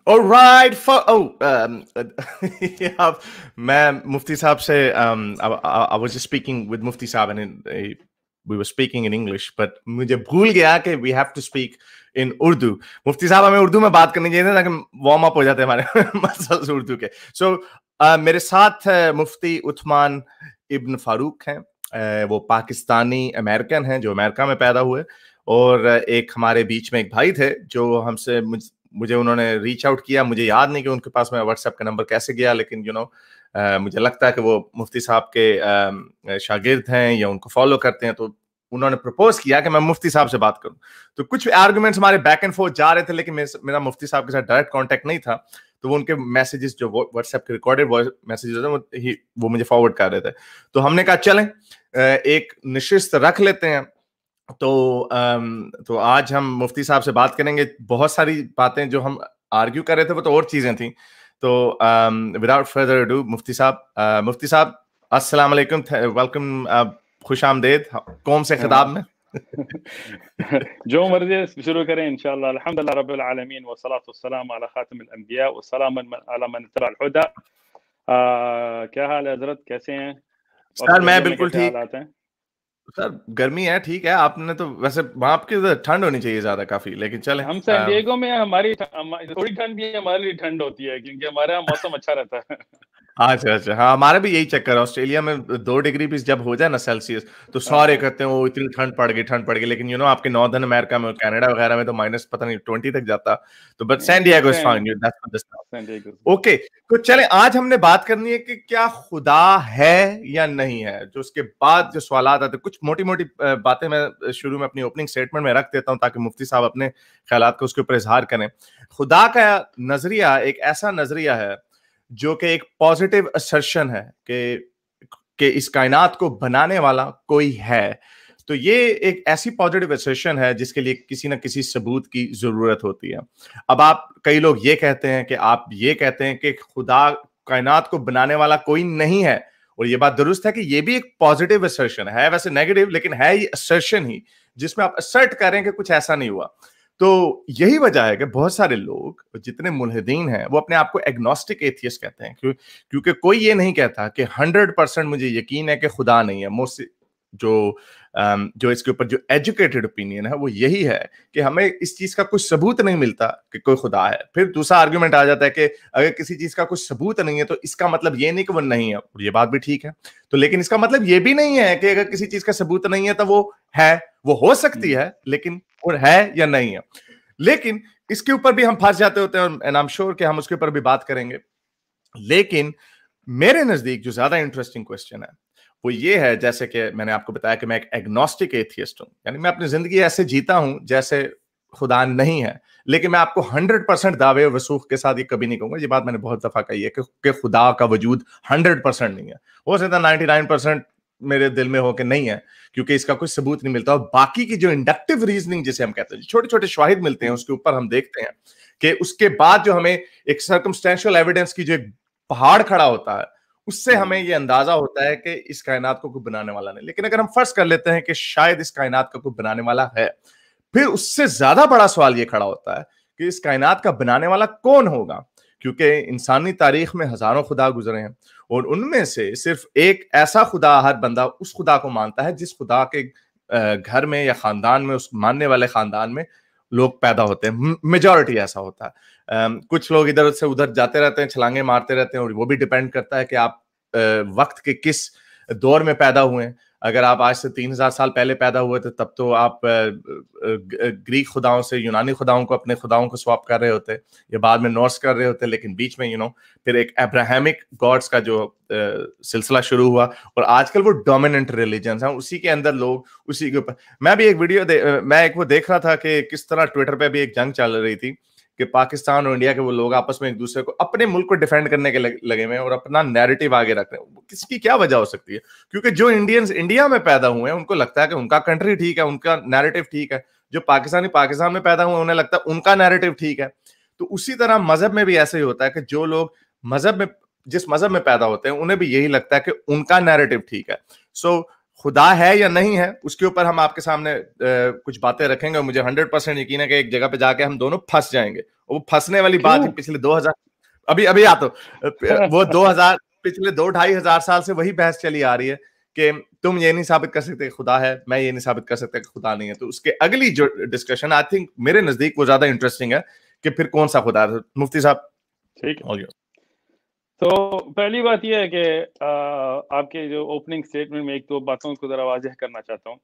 Alright, اب میں مفتی صاحب سے I was just speaking with مفتی صاحب and we were speaking in English, but مجھے بھول گیا کہ we have to speak in Urdu. مفتی صاحب ہمیں اردو میں بات کرنی چاہیے تاکہ وارم اپ ہو جاتے ہمارے مسائل اردو کے. سو میرے ساتھ مفتی عثمان ابن فاروق ہیں. وہ پاکستانی امریکن ہیں جو امریکہ میں پیدا ہوئے, اور ایک ہمارے بیچ میں ایک بھائی تھے جو ہم سے مجھے انہوں نے ریچ آؤٹ کیا. مجھے یاد نہیں کہ ان کے پاس میں واٹس ایپ کا نمبر کیسے گیا, لیکن مجھے لگتا ہے کہ وہ مفتی صاحب کے شاگرد ہیں یا ان کو فالو کرتے ہیں, تو انہوں نے پرپوز کیا کہ میں مفتی صاحب سے بات کروں. تو کچھ آرگومنٹس ہمارے بیک اینڈ فورتھ جا رہے تھے, لیکن میرا مفتی صاحب کے ساتھ ڈائریکٹ کانٹیکٹ نہیں تھا, تو وہ ان کے میسیجز جو واٹس ایپ کے ریکارڈیڈ میسیجز ہیں وہ مجھے فارورڈ کر رہے تھے. تو ہم نے کہا چلیں ایک نشست رکھ لیتے ہیں. تو آج ہم مفتی صاحب سے بات کریں گے. بہت ساری باتیں جو ہم آرگیو کر رہے تھے وہ تو اور چیزیں تھیں. تو وداؤٹ فردر اڈو مفتی صاحب السلام علیکم, ویلکم, خوش آمدید قوم سے خطاب میں. جو مرضی شروع کریں انشاءاللہ. الحمدللہ رب العالمین والصلاة والسلام علی خاتم الانبیاء والسلام علی من اتبع الہدی. کیا حال ہے حضرت, کیسے ہیں سر؟ میں بالکل ٹھیک. سر گرمی ہے, ٹھیک ہے. آپ نے تو ویسے وہاں آپ کی ٹھنڈ ہونی چاہیے زیادہ کافی, لیکن چلیں ہم سین ڈیگو میں ہماری تھوڑی ٹھنڈ بھی ہے, ہماری ٹھنڈ ہوتی ہے کیونکہ ہمارے یہاں موسم اچھا رہتا ہے. اچھا, ہاں ہمارا بھی یہی چکر ہے. آسٹریلیا میں 2 ڈگری بھی جب ہو جائے نا سیلسیس تو سارے کہتے ہیں وہ اتنی ٹھنڈ پڑ گئی, لیکن آپ کے ناردرن امریکہ میں کینیڈا وغیرہ میں تو مائنس پتہ نہیں 20 تک جاتا. تو but San Diego is fine. Okay, تو چلیں آج ہم نے بات کرنی ہے کہ کیا خدا ہے یا نہیں ہے. جو اس کے بعد جو سوالات آتے, کچھ موٹی موٹی باتیں میں شروع میں اپنی اوپننگ اسٹیٹمنٹ میں رکھ دیتا ہوں تاکہ مفتی صاحب اپنے خیالات کو اس کے اوپر اظہار کریں. خدا کا نظریہ ایک ایسا نظریہ ہے جو کہ ایک پازیٹیو اسرشن ہے کہ اس کائنات کو بنانے والا کوئی ہے. تو یہ ایک ایسی پازیٹیو اسرشن ہے جس کے لیے کسی نہ کسی ثبوت کی ضرورت ہوتی ہے. اب کئی لوگ یہ کہتے ہیں کہ آپ یہ کہتے ہیں کہ خدا کائنات کو بنانے والا کوئی نہیں ہے, اور یہ بات درست ہے کہ یہ بھی ایک پازیٹیو اسرشن ہے, ویسے نیگیٹو لیکن ہے یہ اسرشن ہی جس میں آپ اسرٹ کریں کہ کچھ ایسا نہیں ہوا. تو یہی وجہ ہے کہ بہت سارے لوگ جتنے ملحدین ہیں وہ اپنے آپ کو ایگنوسٹک ایتھیسٹ کہتے ہیں, کیونکہ کوئی یہ نہیں کہتا کہ 100% مجھے یقین ہے کہ خدا نہیں ہے. جو اس کے اوپر جو ایجوکیٹڈ اوپینین ہے وہ یہی ہے کہ ہمیں اس چیز کا کوئی ثبوت نہیں ملتا کہ کوئی خدا ہے. پھر دوسرا آرگومنٹ آ جاتا ہے کہ اگر کسی چیز کا کوئی ثبوت نہیں ہے تو اس کا مطلب یہ نہیں کہ وہ نہیں ہے, اور یہ بات بھی ٹھیک ہے. تو لیکن اس کا مطلب یہ بھی نہیں ہے کہ اگر کسی چیز کا ثبوت نہیں ہے تو وہ ہے. وہ ہو سکتی ہے لیکن وہ ہے یا نہیں ہے. لیکن اس کے اوپر بھی ہم پھنس جاتے ہوتے ہیں, and I'm sure کہ ہم اس کے اوپر بھی بات کریں گے. لیکن میرے نزدیک جو زیادہ انٹرسٹنگ کوسچن ہے وہ یہ ہے, جیسے کہ میں نے آپ کو بتایا کہ میں ایک ایگنوسٹک ایتھیسٹ ہوں, یعنی میں اپنی زندگی ایسے جیتا ہوں جیسے خدا نہیں ہے. لیکن میں آپ کو 100% دعوے و وثوق کے ساتھ یہ کبھی نہیں کہوں گا. یہ بات میں نے بہت دفعہ کہی ہے کہ خدا کا وجود 100% نہیں ہے. ہو سکتا ہے 99% میرے دل میں ہو کہ نہیں ہے, کیونکہ اس کا کوئی ثبوت نہیں ملتا. اور باقی کی جو انڈکٹیو ریزننگ جسے ہم کہتے ہیں, چھوٹے چھوٹے شواہد ملتے ہیں, اس کے اوپر ہم دیکھتے ہیں کہ اس کے بعد جو ہمیں ایک سرکمسٹینشل ایویڈنس کی جو ایک پہاڑ کھڑا ہوتا ہے, اس سے ہمیں یہ اندازہ ہوتا ہے کہ اس کائنات کو کوئی بنانے والا نہیں. لیکن اگر ہم فرض کر لیتے ہیں کہ شاید اس کائنات کا کوئی بنانے والا ہے, پھر اس سے زیادہ بڑا سوال یہ کھڑا ہوتا ہے کہ اس کائنات کا بنانے والا کون ہوگا. کیونکہ انسانی تاریخ میں ہزاروں خدا گزرے ہیں, اور ان میں سے صرف ایک ایسا خدا ہر بندہ اس خدا کو مانتا ہے جس خدا کے گھر میں یا خاندان میں, اس ماننے والے خاندان میں لوگ پیدا ہوتے ہیں. میجورٹی ایسا ہوتا ہے. کچھ لوگ ادھر سے ادھر جاتے رہتے ہیں, چھلانگے مارتے رہتے ہیں, اور وہ بھی ڈیپینڈ کرتا ہے کہ آپ وقت کے کس دور میں پیدا ہوئے ہیں. اگر آپ آج سے 3000 سال پہلے پیدا ہوئے تھے تب تو آپ گریک خداؤں سے یونانی خداؤں کو اپنے خداؤں کو سواپ کر رہے ہوتے, یا بعد میں نورس کر رہے ہوتے. لیکن بیچ میں پھر ایک ابراہیمک گاڈس کا جو سلسلہ شروع ہوا, اور آج کل وہ ڈومیننٹ ریلیجنز ہیں, اسی کے اندر لوگ اسی کے اوپر. میں بھی ایک ویڈیو میں ایک وہ دیکھ رہا تھا کہ کس طرح ٹویٹر پہ بھی ایک جنگ چل رہی تھی کہ پاکستان اور انڈیا کے وہ لوگ آپس میں ایک دوسرے کو اپنے ملک کو ڈیفینڈ کرنے کے لگے ہوئے ہیں اور اپنا نیریٹو آگے رکھ رہے ہیں. کس کی کیا وجہ ہو سکتی ہے؟ کیونکہ جو انڈینز انڈیا میں پیدا ہوئے ہیں ان کو لگتا ہے کہ ان کا کنٹری ٹھیک ہے, ان کا نیریٹو ٹھیک ہے. جو پاکستانی پاکستان میں پیدا ہوئے انہیں لگتا ہے ان کا نیریٹو ٹھیک ہے. تو اسی طرح مذہب میں بھی ایسا ہی ہوتا ہے کہ جو لوگ جس مذہب میں پیدا ہوتے ہیں انہیں بھی یہی لگتا ہے کہ ان کا نیریٹو ٹھیک ہے. سو خدا ہے یا نہیں ہے اس کے اوپر ہم آپ کے سامنے کچھ باتیں رکھیں گے. مجھے 100% یقین ہے کہ ایک جگہ پہ جا کے ہم دونوں پھنس جائیں گے. وہ پھنسنے والی بات ہی پچھلے 2000 ابھی آتا وہ 2000 پچھلے 2-2.5 ہزار سال سے وہی بحث چلی آ رہی ہے کہ تم یہ نہیں ثابت کر سکتے کہ خدا ہے, میں یہ نہیں ثابت کر سکتا کہ خدا نہیں ہے. تو اس کے اگلی جو ڈسکشن آئی تھنک میرے نزدیک وہ زیادہ انٹرسٹنگ ہے کہ پھر کون سا خدا ہے. مفتی صاحب ٹھیک ہے. تو پہلی بات یہ ہے کہ آپ کے جو اوپننگ اسٹیٹمنٹ میں ایک دو باتوں کو ذرا واضح کرنا چاہتا ہوں.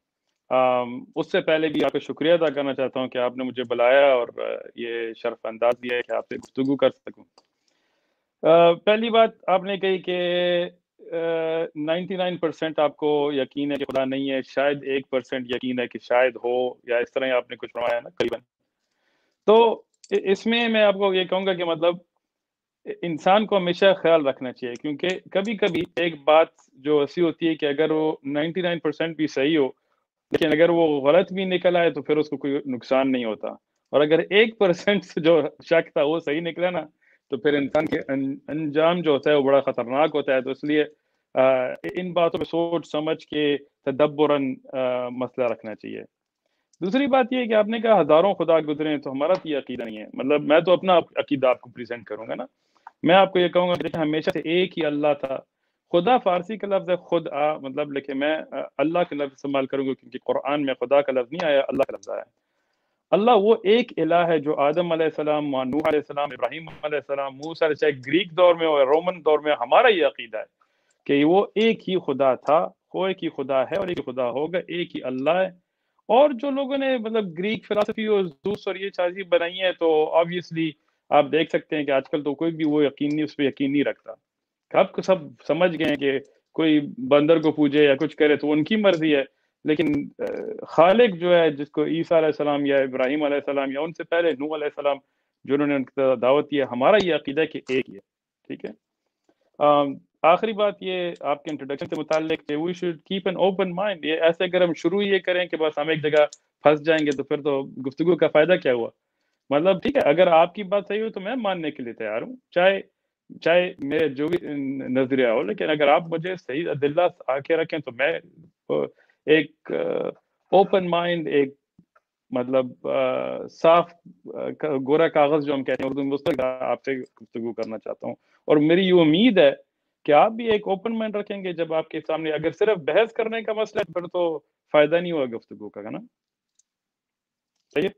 اس سے پہلے بھی آپ کا شکریہ ادا کرنا چاہتا ہوں کہ آپ نے مجھے بلایا اور یہ شرف انداز دیا ہے کہ آپ سے گفتگو کر سکوں. پہلی بات آپ نے کہی کہ 99% آپ کو یقین ہے کہ خدا نہیں ہے, شاید 1% یقین ہے کہ شاید ہو, یا اس طرح آپ نے کچھ فرمایا نا قریباً. تو اس میں آپ کو یہ کہوں گا کہ مطلب انسان کو ہمیشہ خیال رکھنا چاہیے, کیونکہ کبھی کبھی ایک بات جو ایسی ہوتی ہے کہ اگر وہ 99% بھی صحیح ہو لیکن اگر وہ غلط بھی نکل آئے تو پھر اس کو کوئی نقصان نہیں ہوتا, اور اگر 1% جو شک تھا وہ صحیح نکلا نا تو پھر انسان کے انجام جو ہوتا ہے وہ بڑا خطرناک ہوتا ہے. تو اس لیے ان باتوں پہ سوچ سمجھ کے تدبراً مسئلہ رکھنا چاہیے. دوسری بات یہ ہے کہ آپ نے کہا ہزاروں خدا گزرے تو ہمارا تو یہ عقیدہ نہیں ہے. مطلب میں تو اپنا عقیدہ آپ کو پریزنٹ کروں گا نا. میں آپ کو یہ کہوں گا کہ ہمیشہ سے ایک ہی اللہ تھا. خدا فارسی کا لفظ ہے خود مطلب, لیکن میں اللہ کا لفظ استعمال کروں گا کیونکہ قرآن میں خدا کا لفظ نہیں آیا, اللہ کا لفظ آیا. اللہ وہ ایک الہ ہے جو آدم علیہ السلام, نوح علیہ السلام, ابراہیم علیہ السلام, موسیٰ علیہ السلام, گریک دور میں اور رومن دور میں ہمارا یہ عقیدہ ہے کہ وہ ایک ہی خدا تھا, وہ ایک ہی خدا ہے اور ایک ہی خدا ہوگا, ایک ہی اللہ ہے. اور جو لوگوں نے مطلب گریک فلسفی اور زوس اور یہ چیزیں بنائی ہیں تو آبویسلی آپ دیکھ سکتے ہیں کہ آج کل تو کوئی بھی وہ یقین نہیں, اس پہ یقین نہیں رکھتا. اب سب سمجھ گئے ہیں کہ کوئی بندر کو پوجے یا کچھ کرے تو ان کی مرضی ہے, لیکن خالق جو ہے جس کو عیسیٰ علیہ السلام یا ابراہیم علیہ السلام یا ان سے پہلے نوح علیہ السلام جنہوں نے ان کی دعوت دی ہے, ہمارا یہ عقیدہ ہے کہ ایک ہی ہے. ٹھیک ہے. آخری بات یہ آپ کے انٹروڈکشن سے متعلق کہ we should keep an open mind. یہ ایسے اگر ہم شروع یہ کریں کہ بس ہم ایک جگہ پھنس جائیں گے تو پھر تو گفتگو کا فائدہ کیا ہوا. مطلب ٹھیک ہے, اگر آپ کی بات صحیح ہو تو میں ماننے کے لیے تیار ہوں, چاہے میرے جو بھی نظریہ ہو, لیکن اگر آپ مجھے صحیح ادلہ آ کے رکھیں تو میں ایک اوپن مائنڈ, ایک مطلب صاف گورا کاغذ جو ہم کہتے ہیں اردو میں, آپ سے گفتگو کرنا چاہتا ہوں. اور میری یہ امید ہے کہ آپ بھی ایک اوپن مائنڈ رکھیں گے جب آپ کے سامنے, اگر صرف بحث کرنے کا مسئلہ ہے پھر تو فائدہ نہیں ہوا گفتگو کا نا. صحیح ہے.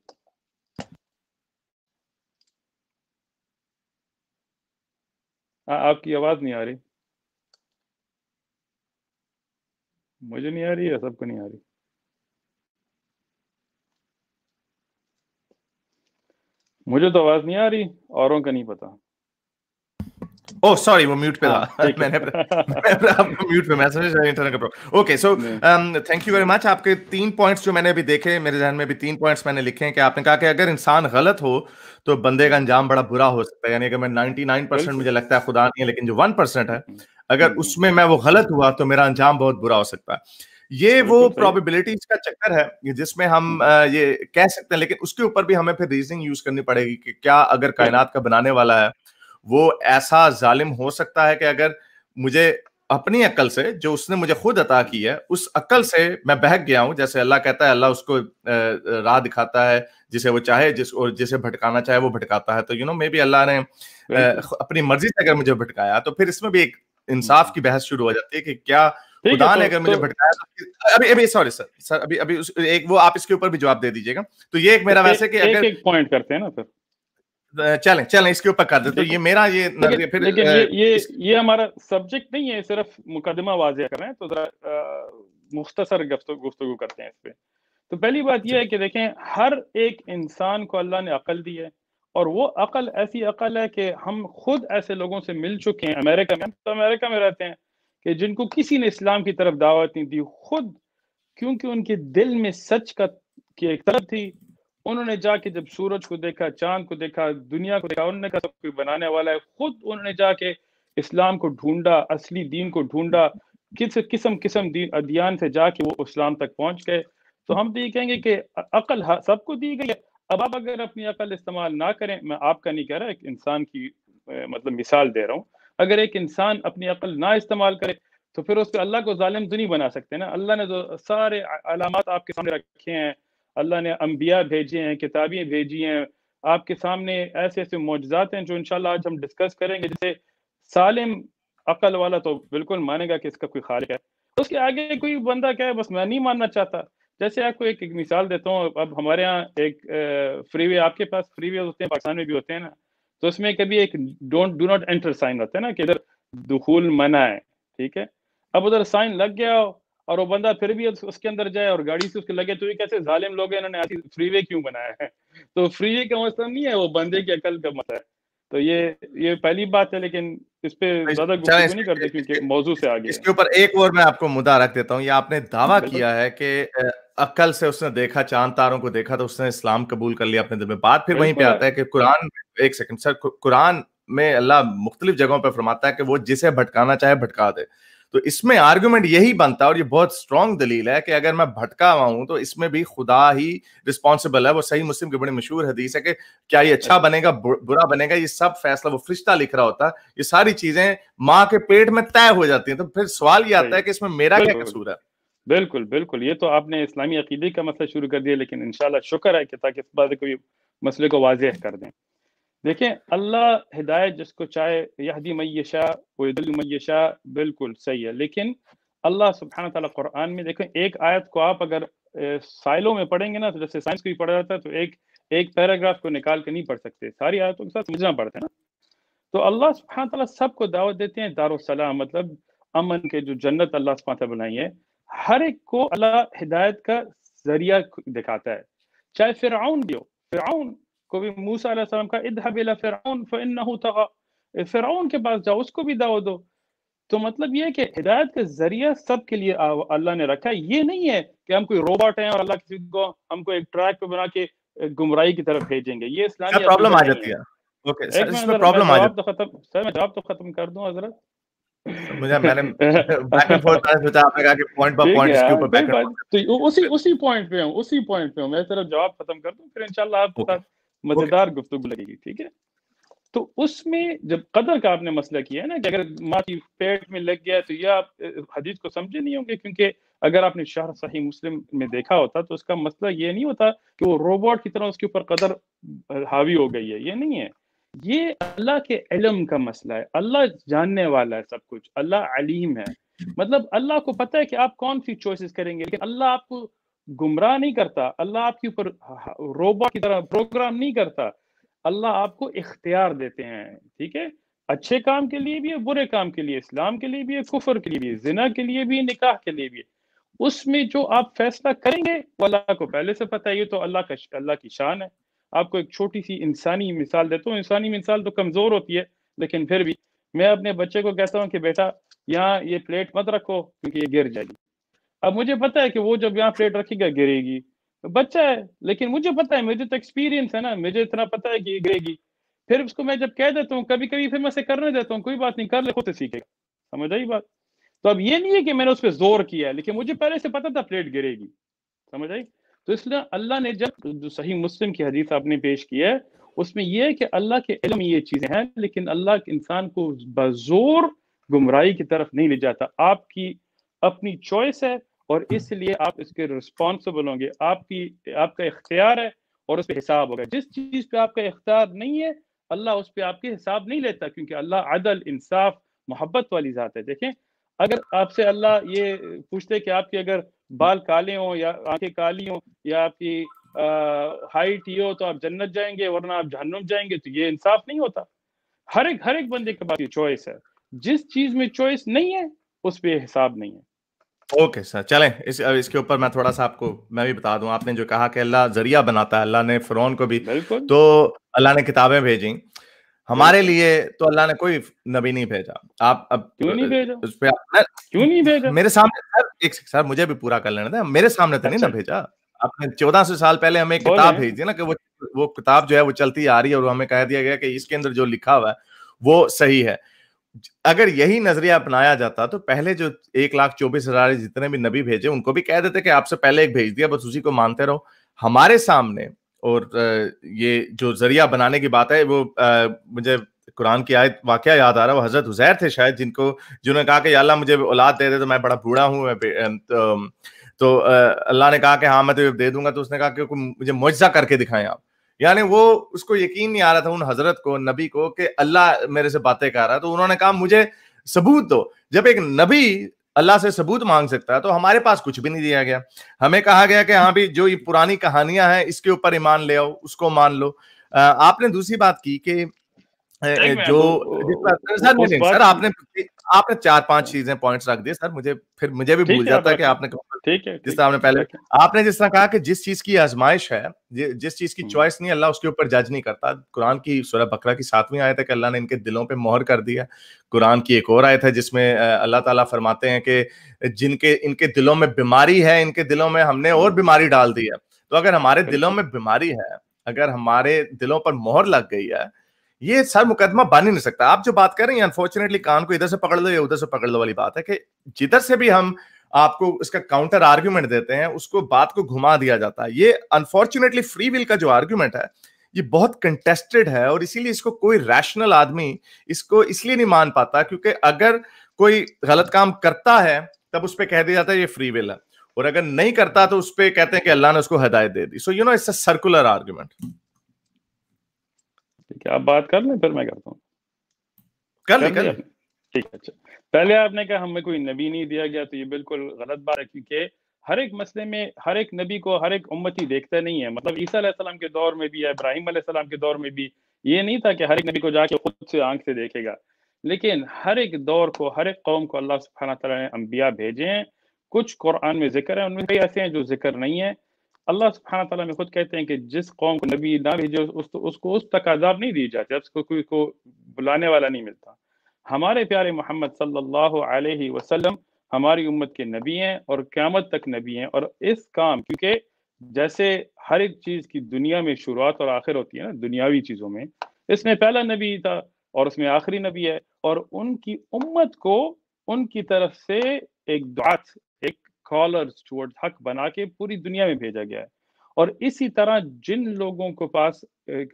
آپ کی آواز نہیں آ رہی, مجھے نہیں آ رہی ہے, سب کو نہیں آ رہی. مجھے تو آواز نہیں آ رہی, اوروں کا نہیں پتا. Oh, sorry, وہ میوٹ پہ تھا. میں نے میوٹ پہ میسج انٹرنیٹ کا problem. Okay, so thank you very much. آپ کے 3 پوائنٹس جو میں نے ابھی دیکھے, میرے ذہن میں بھی 3 پوائنٹس میں نے لکھے ہیں کہ آپ نے کہا کہ اگر انسان غلط ہو تو بندے کا انجام بڑا برا ہو سکتا ہے. یعنی کہ میں 99% مجھے لگتا ہے خدا نہیں ہے, لیکن جو 1% ہے اگر اس میں وہ غلط ہوا تو میرا انجام بہت برا ہو سکتا ہے. یہ وہ پروبیبلٹیز کا چکر ہے جس میں ہم یہ کہہ سکتے ہیں, لیکن اس کے اوپر بھی ہمیں پھر ریزننگ یوز کرنی پڑے گی کہ کیا اگر کائنات کا بنانے والا ہے وہ ایسا ظالم ہو سکتا ہے کہ اگر مجھے اپنی عقل سے جو اس نے مجھے خود عطا کی ہے اس عقل سے میں بہک گیا ہوں, جیسے اللہ کہتا ہے اللہ اس کو راہ دکھاتا ہے جسے وہ چاہے, اور جسے بھٹکانا چاہے وہ بھٹکاتا ہے. تو مے بی اللہ نے اپنی مرضی سے اگر مجھے بھٹکایا تو پھر اس میں بھی ایک انصاف کی بحث شروع ہو جاتی ہے کہ کیا خدا نے اگر مجھے بھٹکایا. ابھی سوری سر, ابھی ایک وہ آپ اس کے اوپر بھی جواب دے دیجیے گا. تو یہ ایک میرا ویسے کہ اگر ایک پوائنٹ کرتے ہیں نا پھر چلیں اس کے اوپر کر دیں. تو یہ میرا لیکن یہ ہمارا سبجیکٹ نہیں ہے, صرف مقدمہ واضح کر رہے ہیں, تو ذرا مختصر گفتگو کرتے ہیں اس پہ. تو پہلی بات یہ ہے کہ دیکھیں, ہر ایک انسان کو اللہ نے عقل دی ہے, اور وہ عقل ایسی عقل ہے کہ ہم خود ایسے لوگوں سے مل چکے ہیں امریکہ میں, تو امریکہ میں رہتے ہیں کہ جن کو کسی نے اسلام کی طرف دعوت نہیں دی, خود کیونکہ ان کے دل میں سچ کی ایک طرف تھی, انہوں نے جا کے جب سورج کو دیکھا, چاند کو دیکھا, دنیا کو دیکھا, انہوں نے کہا سب کوئی بنانے والا ہے, خود انہوں نے جا کے اسلام کو ڈھونڈا, اصلی دین کو ڈھونڈا, قسم ادیان سے جا کے وہ اسلام تک پہنچ گئے. تو ہم تو یہ کہیں گے کہ عقل سب کو دی گئی ہے. اب آپ اگر اپنی عقل استعمال نہ کریں, میں آپ کا نہیں کہہ رہا, ایک انسان کی مطلب مثال دے رہا ہوں, اگر ایک انسان اپنی عقل نہ استعمال کرے تو پھر اس کو اللہ کو ظالم تو نہیں بنا سکتے نا. اللہ نے تو سارے علامات آپ کے سامنے رکھے ہیں, اللہ نے انبیاء بھیجے ہیں, کتابیں بھیجی ہیں آپ کے سامنے, ایسے ایسے معجزات ہیں جو انشاءاللہ آج ہم ڈسکس کریں گے. جیسے سالم عقل والا تو بالکل مانے گا کہ اس کا کوئی خالق ہے, اس کے آگے کوئی بندہ کیا ہے بس میں نہیں ماننا چاہتا. جیسے آپ کو ایک مثال دیتا ہوں, اب ہمارے ہاں ایک فری وے, آپ کے پاس فری وے ہوتے ہیں, پاکستان میں بھی ہوتے ہیں نا, تو اس میں کبھی ایک ڈو ناٹ انٹر سائن ہوتا ہے نا کہ ادھر دخول منع ہے, ٹھیک ہے. اب ادھر سائن لگ گیا اور وہ بندہ پھر بھی اس کے اندر جائے اور گاڑی سے اس کے لگے, تو یہ کیسے ظالم لوگ ہیں, انہوں نے فری وے کیوں بنایا ہے؟ تو فری وے کا مسئلہ نہیں ہے, وہ بندے کی عقل کا مسئلہ ہے. تو یہ پہلی بات ہے, لیکن اس پہ زیادہ گفتگو نہیں کرتے کیونکہ موضوع سے آگے اس کے اوپر ایک اور میں آپ کو مدعا رکھ دیتا ہوں. یہ آپ نے دعویٰ کیا ہے کہ عقل سے اس نے دیکھا, چاند تاروں کو دیکھا تو اس نے اسلام قبول کر لیا اپنے دل میں. بات پھر وہیں پہ آتا ہے کہ قرآن, ایک سیکنڈ سر, قرآن میں اللہ مختلف جگہوں پہ فرماتا ہے کہ وہ جسے بھٹکانا چاہے بھٹکا دے. تو اس میں آرگومنٹ یہی بنتا ہے, اور یہ بہت اسٹرانگ دلیل ہے, کہ اگر میں بھٹکا ہوا ہوں تو اس میں بھی خدا ہی رسپانسبل ہے. وہ صحیح مسلم کی بڑی مشہور حدیث ہے کہ کیا یہ اچھا بنے گا برا بنے گا, یہ سب فیصلہ وہ فرشتہ لکھ رہا ہوتا ہے. یہ ساری چیزیں ماں کے پیٹ میں طے ہو جاتی ہیں. تو پھر سوال یہ آتا ہے کہ اس میں میرا کیا قصور ہے؟ بالکل بالکل, یہ تو آپ نے اسلامی عقیدے کا مسئلہ شروع کر دیا, لیکن انشاءاللہ شکر ہے کہ تاکہ اس بات کو مسئلے کو واضح کر دیں. دیکھیں, اللہ ہدایت جس کو چاہے, یہدی من یشاء ویضل من یشاء, بالکل صحیح ہے. لیکن اللہ سبحانہ تعالیٰ قرآن میں دیکھیں, ایک آیت کو آپ اگر سائلوں میں پڑھیں گے نا, تو جیسے سائنس کو بھی پڑھا جاتا ہے, تو ایک پیراگراف کو نکال کے نہیں پڑھ سکتے, ساری آیتوں کے ساتھ سمجھنا پڑتا ہے نا. تو اللہ سبحانہ تعالیٰ سب کو دعوت دیتے ہیں دارالسلام, مطلب امن کے, جو جنت اللہ سبحانہ تعالیٰ بنائی ہے. ہر ایک کو اللہ ہدایت کا ذریعہ دکھاتا ہے, چاہے فرعون بھی ہو. فرعون کو بھی موسیٰ علیہ السلام کا اذهب الى فرعون فانه طغى, فرعون کے پاس جاؤ, اس کو بھی دعوت دو. تو مطلب یہ ہے کہ ہدایت کا ذریعہ سب کے لیے اللہ نے رکھا ہے. یہ نہیں ہے کہ ہم کوئی روبوٹ ہیں اور اللہ کسی کو ہم کو ایک ٹریک پہ بنا کے گمراہی کی طرف بھیجیں گے. یہ اسلامی پرابلم آ جاتی ہے. اوکے سر, اس میں پرابلم آ جاتی ہے. سر میں جواب تو ختم کر دوں حضرت. مجھے میں نے بیک اینڈ فورتھ سوچا, آپ نے کہا کہ پوائنٹ بائی پوائنٹ اس کے اوپر بیک اینڈ فورتھ, تو اسی پوائنٹ پہ ہوں, میں طرف جواب ختم کر دوں, پھر انشاءاللہ آپ کے ساتھ مزیدار گفتگو لگے گی, ٹھیک ہے. تو اس میں جب قدر کا آپ نے مسئلہ کیا ہے نا, کہ اگر ماں کی پیٹ میں لگ گیا, تو یہ آپ حدیث کو سمجھے نہیں ہوں گے, کیونکہ اگر آپ نے شرح صحیح مسلم میں دیکھا ہوتا تو اس کا مسئلہ یہ نہیں ہوتا کہ وہ روبوٹ کی طرح اس کے اوپر قدر حاوی ہو گئی ہے. یہ نہیں ہے, یہ اللہ کے علم کا مسئلہ ہے. اللہ جاننے والا ہے سب کچھ, اللہ علیم ہے. مطلب اللہ کو پتہ ہے کہ آپ کون سی چوائسز کریں گے, لیکن اللہ آپ کو گمراہ نہیں کرتا, اللہ آپ کے اوپر روبوٹ کی طرح پروگرام نہیں کرتا. اللہ آپ کو اختیار دیتے ہیں, ٹھیک ہے, اچھے کام کے لیے بھی ہے, برے کام کے لیے, اسلام کے لیے بھی ہے, کفر کے لیے بھی ہے, زنا کے لیے بھی ہے, نکاح کے لیے بھی ہے. اس میں جو آپ فیصلہ کریں گے وہ اللہ کو پہلے سے پتہ ہے. یہ تو اللہ کی شان ہے. آپ کو ایک چھوٹی سی انسانی مثال دیتا ہوں. انسانی مثال تو کمزور ہوتی ہے, لیکن پھر بھی میں اپنے بچے کو کہتا ہوں کہ بیٹا یہاں یہ پلیٹ مت رکھو کیونکہ یہ گر جائے گی. اب مجھے پتہ ہے کہ وہ جب یہاں پلیٹ رکھے گا گرے گی, بچہ ہے, لیکن مجھے پتہ ہے, مجھے تو ایکسپیرینس ہے نا, مجھے اتنا پتہ ہے کہ یہ گرے گی. پھر اس کو میں جب کہہ دیتا ہوں, کبھی کبھی پھر میں اسے کرنے دیتا ہوں, کوئی بات نہیں, کر لے, خود سے سیکھے گا. سمجھ آئی بات؟ تو اب یہ نہیں ہے کہ میں نے اس پہ زور کیا ہے, لیکن مجھے پہلے سے پتہ تھا پلیٹ گرے گی. سمجھ آئی؟ تو اس لیے اللہ نے جب جو صحیح مسلم کی حدیث آپ نے پیش کی ہے, اس میں یہ ہے کہ اللہ کے علم یہ چیزیں ہیں, لیکن اللہ انسان کو بزور گمراہی کی طرف نہیں لے جاتا. آپ کی اپنی چوائس ہے, اور اس لیے آپ اس کے رسپانسبل ہوں گے. آپ کا اختیار ہے اور اس پہ حساب ہوگا. جس چیز پہ آپ کا اختیار نہیں ہے, اللہ اس پہ آپ کے حساب نہیں لیتا, کیونکہ اللہ عدل, انصاف, محبت والی ذات ہے. دیکھیں, اگر آپ سے اللہ یہ پوچھتے کہ آپ کے اگر بال کالے ہوں یا آنکھیں کالی ہوں یا آپ کی ہائٹ یہ ہو تو آپ جنت جائیں گے, ورنہ آپ جہنم جائیں گے, تو یہ انصاف نہیں ہوتا. ہر ایک بندے کے پاس یہ چوائس ہے. جس چیز میں چوائس نہیں ہے اس پہ حساب نہیں ہے. اوکے سر, چلیں اس کے اوپر میں تھوڑا سا آپ کو میں بھی بتا دوں. آپ نے جو کہا کہ اللہ ذریعہ بناتا ہے, اللہ نے فرعون کو بھی, تو اللہ نے کتابیں بھیجیں. ہمارے لیے تو اللہ نے کوئی نبی نہیں بھیجا. آپ اب کیوں نہیں بھیجا؟ اس پہ کیوں نہیں بھیجا میرے سامنے؟ سر مجھے بھی پورا کر لینا تھا. میرے سامنے تو نہیں نہ بھیجا آپ نے. 1400 سال پہلے ہمیں ایک کتاب بھیج دی نا, کہ وہ کتاب جو ہے وہ چلتی آ رہی ہے, اور ہمیں کہہ دیا گیا کہ اس کے اندر جو لکھا ہوا ہے وہ صحیح ہے. اگر یہی نظریہ اپنایا جاتا تو پہلے جو 1,24,000 جتنے بھی نبی بھیجے ان کو بھی کہہ دیتے کہ آپ سے پہلے ایک بھیج دیا, بس اسی کو مانتے رہو. ہمارے سامنے اور یہ جو ذریعہ بنانے کی بات ہے, وہ مجھے قرآن کی آیت واقعہ یاد آ رہا ہے, وہ حضرت عزیر تھے شاید, جنہوں نے کہا کہ یا اللہ مجھے اولاد دے دے, تو میں بڑا بوڑھا ہوں, تو اللہ نے کہا کہ ہاں میں تجھے دے دوں گا. تو اس نے کہا کہ مجھے معجزہ کر کے دکھائیں آپ. یعنی وہ اس کو یقین نہیں آ رہا تھا ان حضرت کو, نبی کو, کہ اللہ میرے سے باتیں کر رہا ہے. تو انہوں نے کہا مجھے ثبوت دو. جب ایک نبی اللہ سے ثبوت مانگ سکتا ہے تو ہمارے پاس کچھ بھی نہیں دیا گیا. ہمیں کہا گیا کہ ہاں بھی جو یہ پرانی کہانیاں ہیں اس کے اوپر ایمان لے آؤ, اس کو مان لو. آپ نے دوسری بات کی کہ جو سر آپ نے 4-5 چیزیں پوائنٹس رکھ دیے سر, مجھے بھی بھول جاتا ہے کہ آپ نے جس طرح آپ نے پہلے آپ نے جس طرح کہا کہ جس چیز کی آزمائش ہے, جس چیز کی چوائس نہیں, اللہ اس کے اوپر جج نہیں کرتا. قرآن کی سورہ بقرہ کی 7ویں آیت ہے کہ اللہ نے ان کے دلوں پہ مہر کر دیا. قرآن کی ایک اور آیت ہے جس میں اللہ تعالیٰ فرماتے ہیں کہ ان کے دلوں میں بیماری ہے, ان کے دلوں میں ہم نے اور بیماری ڈال دی ہے. تو اگر ہمارے دلوں میں بیماری ہے, اگر ہمارے دلوں پر مہر لگ گئی ہے, یہ سر مقدمہ بن ہی نہیں سکتا. آپ جو بات کر رہے ہیں انفارچونیٹلی کان کو ادھر سے پکڑ لو یا ادھر سے پکڑ لو والی بات ہے کہ جدھر سے بھی ہم آپ کو اس کا کاؤنٹر آرگیومنٹ دیتے ہیں اس کو بات کو گھما دیا جاتا ہے. یہ انفارچونیٹلی فری ول کا جو آرگیومنٹ ہے یہ بہت کنٹیسٹڈ ہے, اور اسی لیے اس کو کوئی ریشنل آدمی اس کو اس لیے نہیں مان پاتا کیونکہ اگر کوئی غلط کام کرتا ہے تب اس پہ کہہ دیا جاتا ہے یہ فری ول ہے, اور اگر نہیں کرتا تو اس پہ کہتے ہیں کہ اللہ نے اس کو ہدایت دے دی. So you know it's a circular argument. ٹھیک ہے, آپ بات کر لیں پھر میں کرتا ہوں. کر لیں. ٹھیک ہے. اچھا, پہلے آپ نے کہا ہمیں کوئی نبی نہیں دیا گیا, تو یہ بالکل غلط بات ہے, کیونکہ ہر ایک مسئلے میں ہر ایک نبی کو ہر ایک امتی دیکھتا نہیں ہے. مطلب عیسیٰ علیہ السلام کے دور میں بھی, ابراہیم علیہ السلام کے دور میں بھی یہ نہیں تھا کہ ہر ایک نبی کو جا کے خود سے آنکھ سے دیکھے گا, لیکن ہر ایک دور کو, ہر ایک قوم کو اللہ سبحانہ تعالیٰ نے انبیاء بھیجے ہیں. کچھ قرآن میں ذکر ہے, ان میں کئی ایسے ہیں جو ذکر نہیں ہے. اللہ سبحانہ تعالیٰ میں خود کہتے ہیں کہ جس قوم کو نبی نہ بھیجے اس کو اس تک عذاب نہیں دی جاتی, اس کو کوئی کو بلانے والا نہیں ملتا. ہمارے پیارے محمد صلی اللہ علیہ وسلم ہماری امت کے نبی ہیں اور قیامت تک نبی ہیں. اور اس کام, کیونکہ جیسے ہر ایک چیز کی دنیا میں شروعات اور آخر ہوتی ہے نا, دنیاوی چیزوں میں اس میں پہلا نبی تھا اور اس میں آخری نبی ہے, اور ان کی امت کو ان کی طرف سے ایک دعات, ایک کالرز ٹورڈ حق بنا کے پوری دنیا میں بھیجا گیا ہے. اور اسی طرح جن لوگوں کو پاس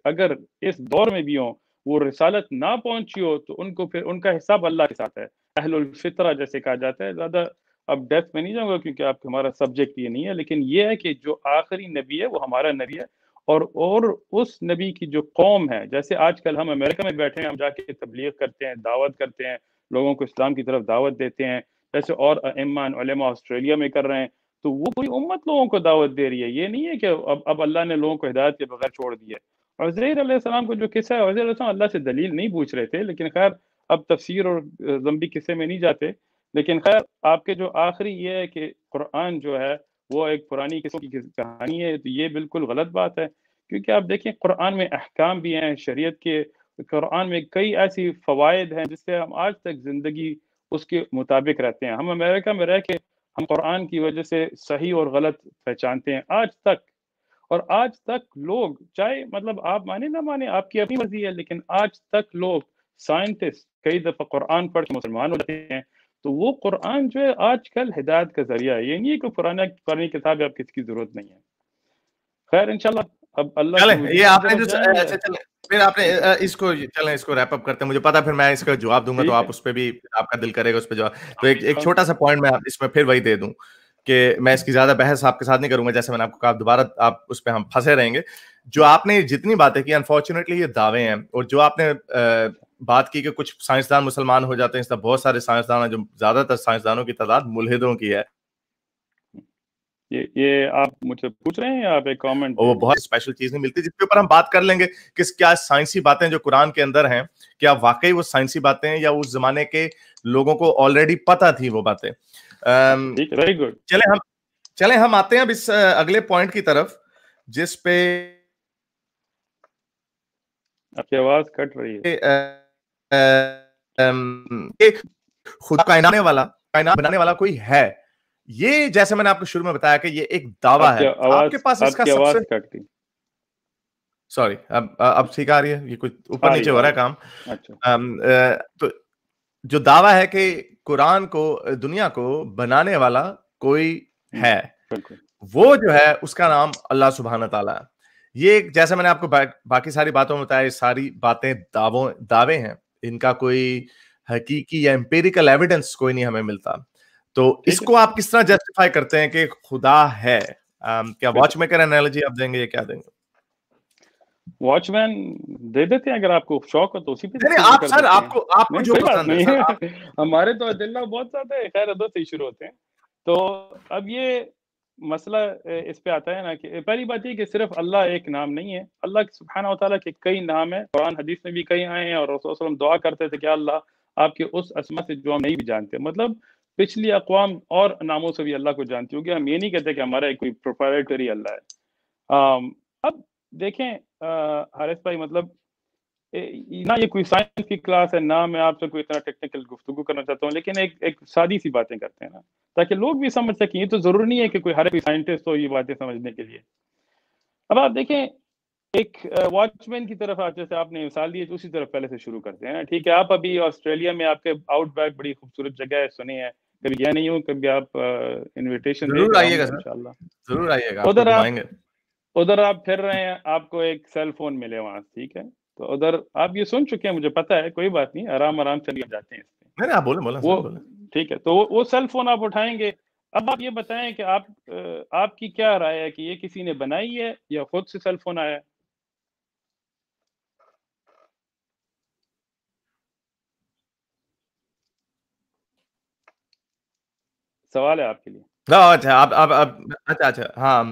اگر اس دور میں بھی ہوں وہ رسالت نہ پہنچی ہو تو ان کو پھر ان کا حساب اللہ کے ساتھ ہے. اہل الفطرہ جیسے کہا جاتا ہے. زیادہ اب ڈیپتھ میں نہیں جاؤں گا کیونکہ آپ ہمارا سبجیکٹ یہ نہیں ہے, لیکن یہ ہے کہ جو آخری نبی ہے وہ ہمارا نبی ہے. اور اس نبی کی جو قوم ہے, جیسے آج کل ہم امریکہ میں بیٹھے ہیں, ہم جا کے تبلیغ کرتے ہیں, دعوت کرتے ہیں, لوگوں کو اسلام کی طرف دعوت دیتے ہیں, جیسے اور ائمہ علماء آسٹریلیا میں کر رہے ہیں, تو وہ پوری امت لوگوں کو دعوت دے رہی ہے. یہ نہیں ہے کہ اب اللہ نے لوگوں کو ہدایت کے بغیر چھوڑ دیا. عزیر علیہ السلام کو جو قصہ ہے, عزیر علیہ السلام اللہ سے دلیل نہیں پوچھ رہے تھے, لیکن خیر اب تفسیر اور لمبی قصے میں نہیں جاتے. لیکن خیر آپ کے جو آخری یہ ہے کہ قرآن جو ہے وہ ایک پرانی قسم کی کہانی ہے, تو یہ بالکل غلط بات ہے. کیونکہ آپ دیکھیں قرآن میں احکام بھی ہیں شریعت کے, قرآن میں کئی ایسی فوائد ہیں جس سے ہم آج تک زندگی اس کے مطابق رہتے ہیں. ہم امریکہ میں رہ کے ہم قرآن کی وجہ سے صحیح اور غلط پہچانتے ہیں آج تک. اور آج تک لوگ, چاہے مطلب آپ مانے نہ مانے آپ کی اپنی مرضی ہے, لیکن آج تک لوگ سائنٹسٹ کئی دفعہ قرآن پڑھ کے مسلمان ہو جاتے ہیں. تو وہ قرآن جو ہے آج کل ہدایت کا ذریعہ ہے. یہ نہیں ہے کہ پرانی کتاب ہے, آپ کس کی ضرورت نہیں ہے. خیر انشاءاللہ اب اللہ یہ آپ نے پھر آپ نے اس کو چلیں اس کو ریپ اپ کرتے ہیں. مجھے پتا پھر میں اس کا جواب دوں گا تو آپ اس پہ بھی آپ کا دل کرے گا اس پہ جواب. تو ایک چھوٹا سا پوائنٹ میں اس میں پھر وہی دے دوں کہ میں اس کی زیادہ بحث آپ کے ساتھ نہیں کروں گا. جیسے میں نے آپ کو کہا دوبارہ آپ اس پہ ہم پھنسے رہیں گے. جو آپ نے جتنی باتیں کی انفارچونیٹلی یہ دعوے ہیں, اور جو آپ نے بات کی کہ کچھ سائنسدان مسلمان ہو جاتے ہیں, اس طرح بہت سارے سائنسدان ہیں جو زیادہ تر سائنسدانوں کی تعداد ملحدوں کی ہے. یہ آپ مجھ سے پوچھ رہے ہیں یا آپ ایک کامنٹ؟ وہ بہت اسپیشل چیز نہیں ملتی جس کے اوپر ہم بات کر لیں گے کہ کیا سائنسی باتیں جو قرآن کے اندر ہیں کیا واقعی وہ سائنسی باتیں ہیں یا اس زمانے کے لوگوں کو آلریڈی پتہ تھی وہ باتیں. Very good. چلیں ہم آتے ہیں اب اس اگلے پوائنٹ کی طرف جس پہ آپ کی آواز کٹ رہی ہے. خدا کائنات بنانے والا کوئی ہے. یہ جیسے میں نے آپ کو شروع میں بتایا کہ یہ ایک دعویٰ ہے. آپ کے پاس اس کا سب سے سوری اب ٹھیک آ رہی ہے, یہ کچھ اوپر نیچے ہو رہا ہے کام. تو جو دعویٰ ہے کہ قرآن کو دنیا کو بنانے والا کوئی ہے, وہ جو ہے اس کا نام اللہ سبحانہ تعالیٰ ہے. یہ جیسے میں نے آپ کو باقی ساری باتوں میں بتایا، ساری باتیں دعوے ہیں، ان کا کوئی حقیقی یا امپیریکل ایویڈنس کوئی نہیں ہمیں ملتا. تو اس کو آپ کس طرح جسٹیفائی کرتے ہیں کہ خدا ہے؟ کیا واچ میکر انالوجی آپ دیں گے یا کیا دیں گے؟ واچ مین دے دیتے ہیں اگر آپ کو شوق ہو تو اسی پہ آپ سر آپ کو جو پسند ہے سر. ہمارے تو دلہ بہت زیادہ خیر دو سے شروع ہوتے ہیں. تو اب یہ مسئلہ اس پہ آتا ہے نا کہ پہلی بات یہ کہ صرف اللہ ایک نام نہیں ہے، اللہ سبحانہ و تعالیٰ کے کئی نام ہیں، قرآن حدیث میں بھی کئی آئے ہیں، اور رسول صلی اللہ علیہ وسلم دعا کرتے تھے کہ اللہ آپ کے اس اسما سے جو ہم نہیں بھی جانتے، مطلب پچھلی اقوام اور ناموں سے بھی اللہ کو جانتی ہوگی. ہم یہ نہیں کہتے کہ ہمارا کوئی پروپرائٹری اللہ ہے. اب دیکھیں حارث بھائی، مطلب نہ یہ کوئی سائنس کی کلاس ہے، نہ میں آپ سے کوئی اتنا ٹیکنیکل گفتگو کرنا چاہتا ہوں، لیکن ایک سادی سی باتیں کرتے ہیں نا تاکہ لوگ بھی سمجھ سکیں. یہ تو ضروری نہیں ہے کہ کوئی ہر کوئی سائنٹسٹ ہو یہ باتیں سمجھنے کے لیے. اب آپ دیکھیں ایک واچ مین کی طرف جیسے آپ نے مثال دی ہے، اسی طرف پہلے سے شروع کرتے ہیں. ٹھیک ہے، آپ ابھی آسٹریلیا میں، آپ کے آؤٹ بیک بڑی خوبصورت جگہ ہے، سنے ہیں، کبھی گیا نہیں ہوں، کبھی آپ انویٹیشن دے گا انشاءاللہ، ضرور آئیے گا. ادھر آپ پھر رہے ہیں، آپ کو ایک سیل فون ملے وہاں، ٹھیک ہے، تو ادھر آپ یہ سن چکے ہیں، مجھے پتا ہے، کوئی بات نہیں، آرام چلیے جاتے ہیں اس پہ. آپ بولیں. ٹھیک ہے، تو وہ سیل فون آپ اٹھائیں گے. اب آپ یہ بتائیں کہ آپ کی کیا رائے ہے کہ یہ کسی نے بنائی ہے یا خود سے سیل فون آیا ہے؟ سوال ہے آپ کے لیے. اچھا ہاں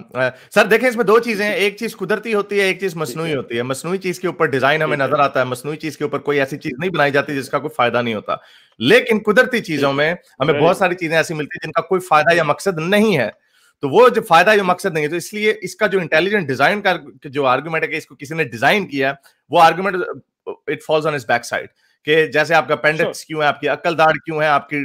سر، دیکھیں اس میں دو چیزیں ہیں، ایک چیز قدرتی ہوتی ہے، ایک چیز مصنوعی ہوتی ہے. مصنوعی چیز کے اوپر ڈیزائن ہمیں نظر آتا ہے، مصنوعی چیز کے اوپر کوئی ایسی چیز نہیں بنائی جاتی جس کا کوئی فائدہ نہیں ہوتا. لیکن قدرتی چیزوں میں ہمیں بہت ساری چیزیں ایسی ملتی ہیں جن کا کوئی فائدہ یا مقصد نہیں ہے. تو وہ جو فائدہ یا مقصد نہیں ہے، تو اس لیے اس کا جو انٹیلیجنٹ ڈیزائن کا جو آرگومنٹ ہے کہ اس کو کسی نے ڈیزائن کیا، وہ argument it falls on his back side. کہ جیسے آپ کا اپینڈکس کیوں ہے، آپ کی عقل داڑھ کیوں ہے، آپ کی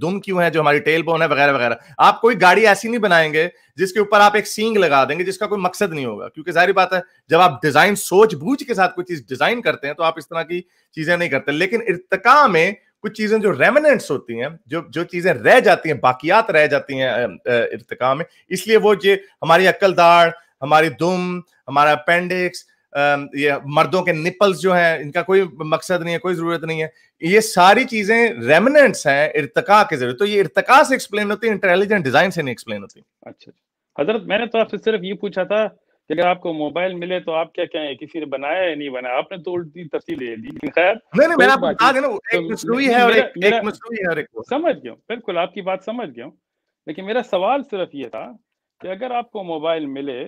دم کیوں ہے، جو ہماری ٹیل بون ہے، وغیرہ وغیرہ. آپ کوئی گاڑی ایسی نہیں بنائیں گے جس کے اوپر آپ ایک سینگ لگا دیں گے جس کا کوئی مقصد نہیں ہوگا. کیونکہ ظاہری بات ہے جب آپ ڈیزائن سوچ بوجھ کے ساتھ کوئی چیز ڈیزائن کرتے ہیں تو آپ اس طرح کی چیزیں نہیں کرتے. لیکن ارتقاء میں کچھ چیزیں جو ریمننٹس ہوتی ہیں، جو چیزیں رہ جاتی ہیں، باقیات رہ جاتی ہیں ارتقاء میں، اس لیے وہ جو ہماری عقل داڑھ، ہماری دم، ہمارا اپینڈکس، یہ مردوں کے نپلز جو ہیں، ان کا کوئی مقصد نہیں ہے، کوئی ضرورت نہیں ہے. یہ ساری چیزیں ریمننٹس ہیں ارتقاء کے ذریعے. تو یہ ارتقاء سے ایکسپلین ہوتی ہے، انٹیلیجنٹ ڈیزائن سے نہیں ایکسپلین ہوتی. اچھا حضرت، میں نے تو آپ سے صرف یہ پوچھا تھا کہ اگر آپ کو موبائل ملے تو آپ کیا کہیں، کسی نے بنایا یا نہیں بنایا؟ آپ نے تو الٹی تفصیل دے دی. خیر نہیں، میں نے آپ کو بتا دیا نا، ایک مصنوعی ہے اور ایک مصنوعی ہے اور ایک سمجھ گیا، بالکل آپ کی بات سمجھ گیا ہوں. لیکن میرا سوال صرف یہ تھا کہ اگر آپ کو موبائل ملے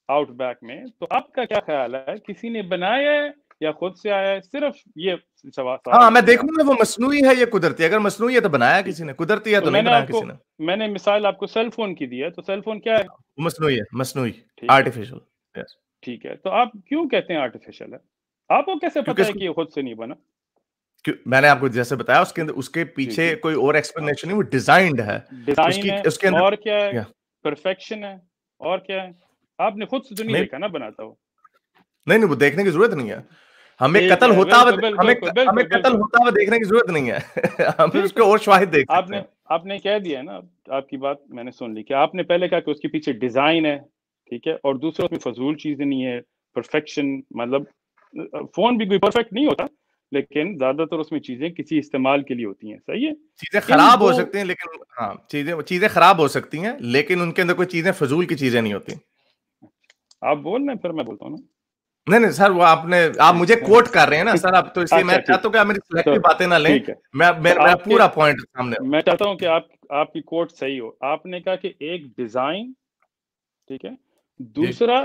آؤٹ بیک میں تو آپ کا کیا خیال ہے، کسی نے بنایا ہے یا خود سے آیا ہے؟ صرف یہ سوال. ہاں، میں دیکھوں گا وہ مصنوعی ہے یا قدرتی. اگر مصنوعی ہے تو بنایا کسی نے، قدرتی ہے تو نہیں بنایا کسی نے. میں نے مثال آپ کو سیل فون کی دی ہے، تو سیل فون کیا ہے؟ مصنوعی ہے، مصنوعی، آرٹیفیشل. ٹھیک ہے، تو آپ کیوں کہتے ہیں آرٹیفیشل ہے؟ آپ کو کیسے پتا ہے کہ یہ خود سے نہیں بنا؟ میں نے آپ کو جیسے بتایا اس کے پیچھے کوئی اور ایکسپلینیشن نہیں، وہ ڈیزائنڈ ہے. ڈیزائن ہے اور کیا ہے، پرفیکشن ہے اور کیا ہے. آپ نے خود سے تو نہیں دیکھا نا بناتا ہو. نہیں، وہ دیکھنے کی ضرورت نہیں ہے. ہمیں قتل ہوتا ہوا دیکھنے کی ضرورت نہیں ہے. ہم اس کے اور شواہد دیکھ سکتے ہیں. آپ نے کہہ دیا نا، آپ کی بات میں نے سن لی کہ آپ نے پہلے کہا کہ اس کے پیچھے ڈیزائن ہے، ٹھیک ہے، اور دوسرے اس میں فضول چیزیں نہیں ہے، پرفیکشن. مطلب فون بھی کوئی پرفیکٹ نہیں ہوتا، لیکن زیادہ تر اس میں چیزیں کسی استعمال کے لیے ہوتی ہیں. صحیح ہے، چیزیں خراب ہو سکتی ہیں، لیکن ہاں چیزیں خراب ہو سکتی ہیں، لیکن ان کے اندر کوئی چیزیں فضول کی چیزیں نہیں ہوتی. آپ بول رہے ہیں، پھر میں بولتا ہوں نا. نہیں سر، وہ آپ مجھے کوٹ کر رہے ہیں نا سر، آپ تو اس لیے میں چاہتا ہوں کہ آپ میری سلیکٹیو باتیں نہ لیں. میں پورا پوائنٹ سامنے میں چاہتا ہوں کہ آپ کی کوٹ صحیح ہو. آپ نے کہا کہ ایک ڈیزائن، ٹھیک ہے، دوسرا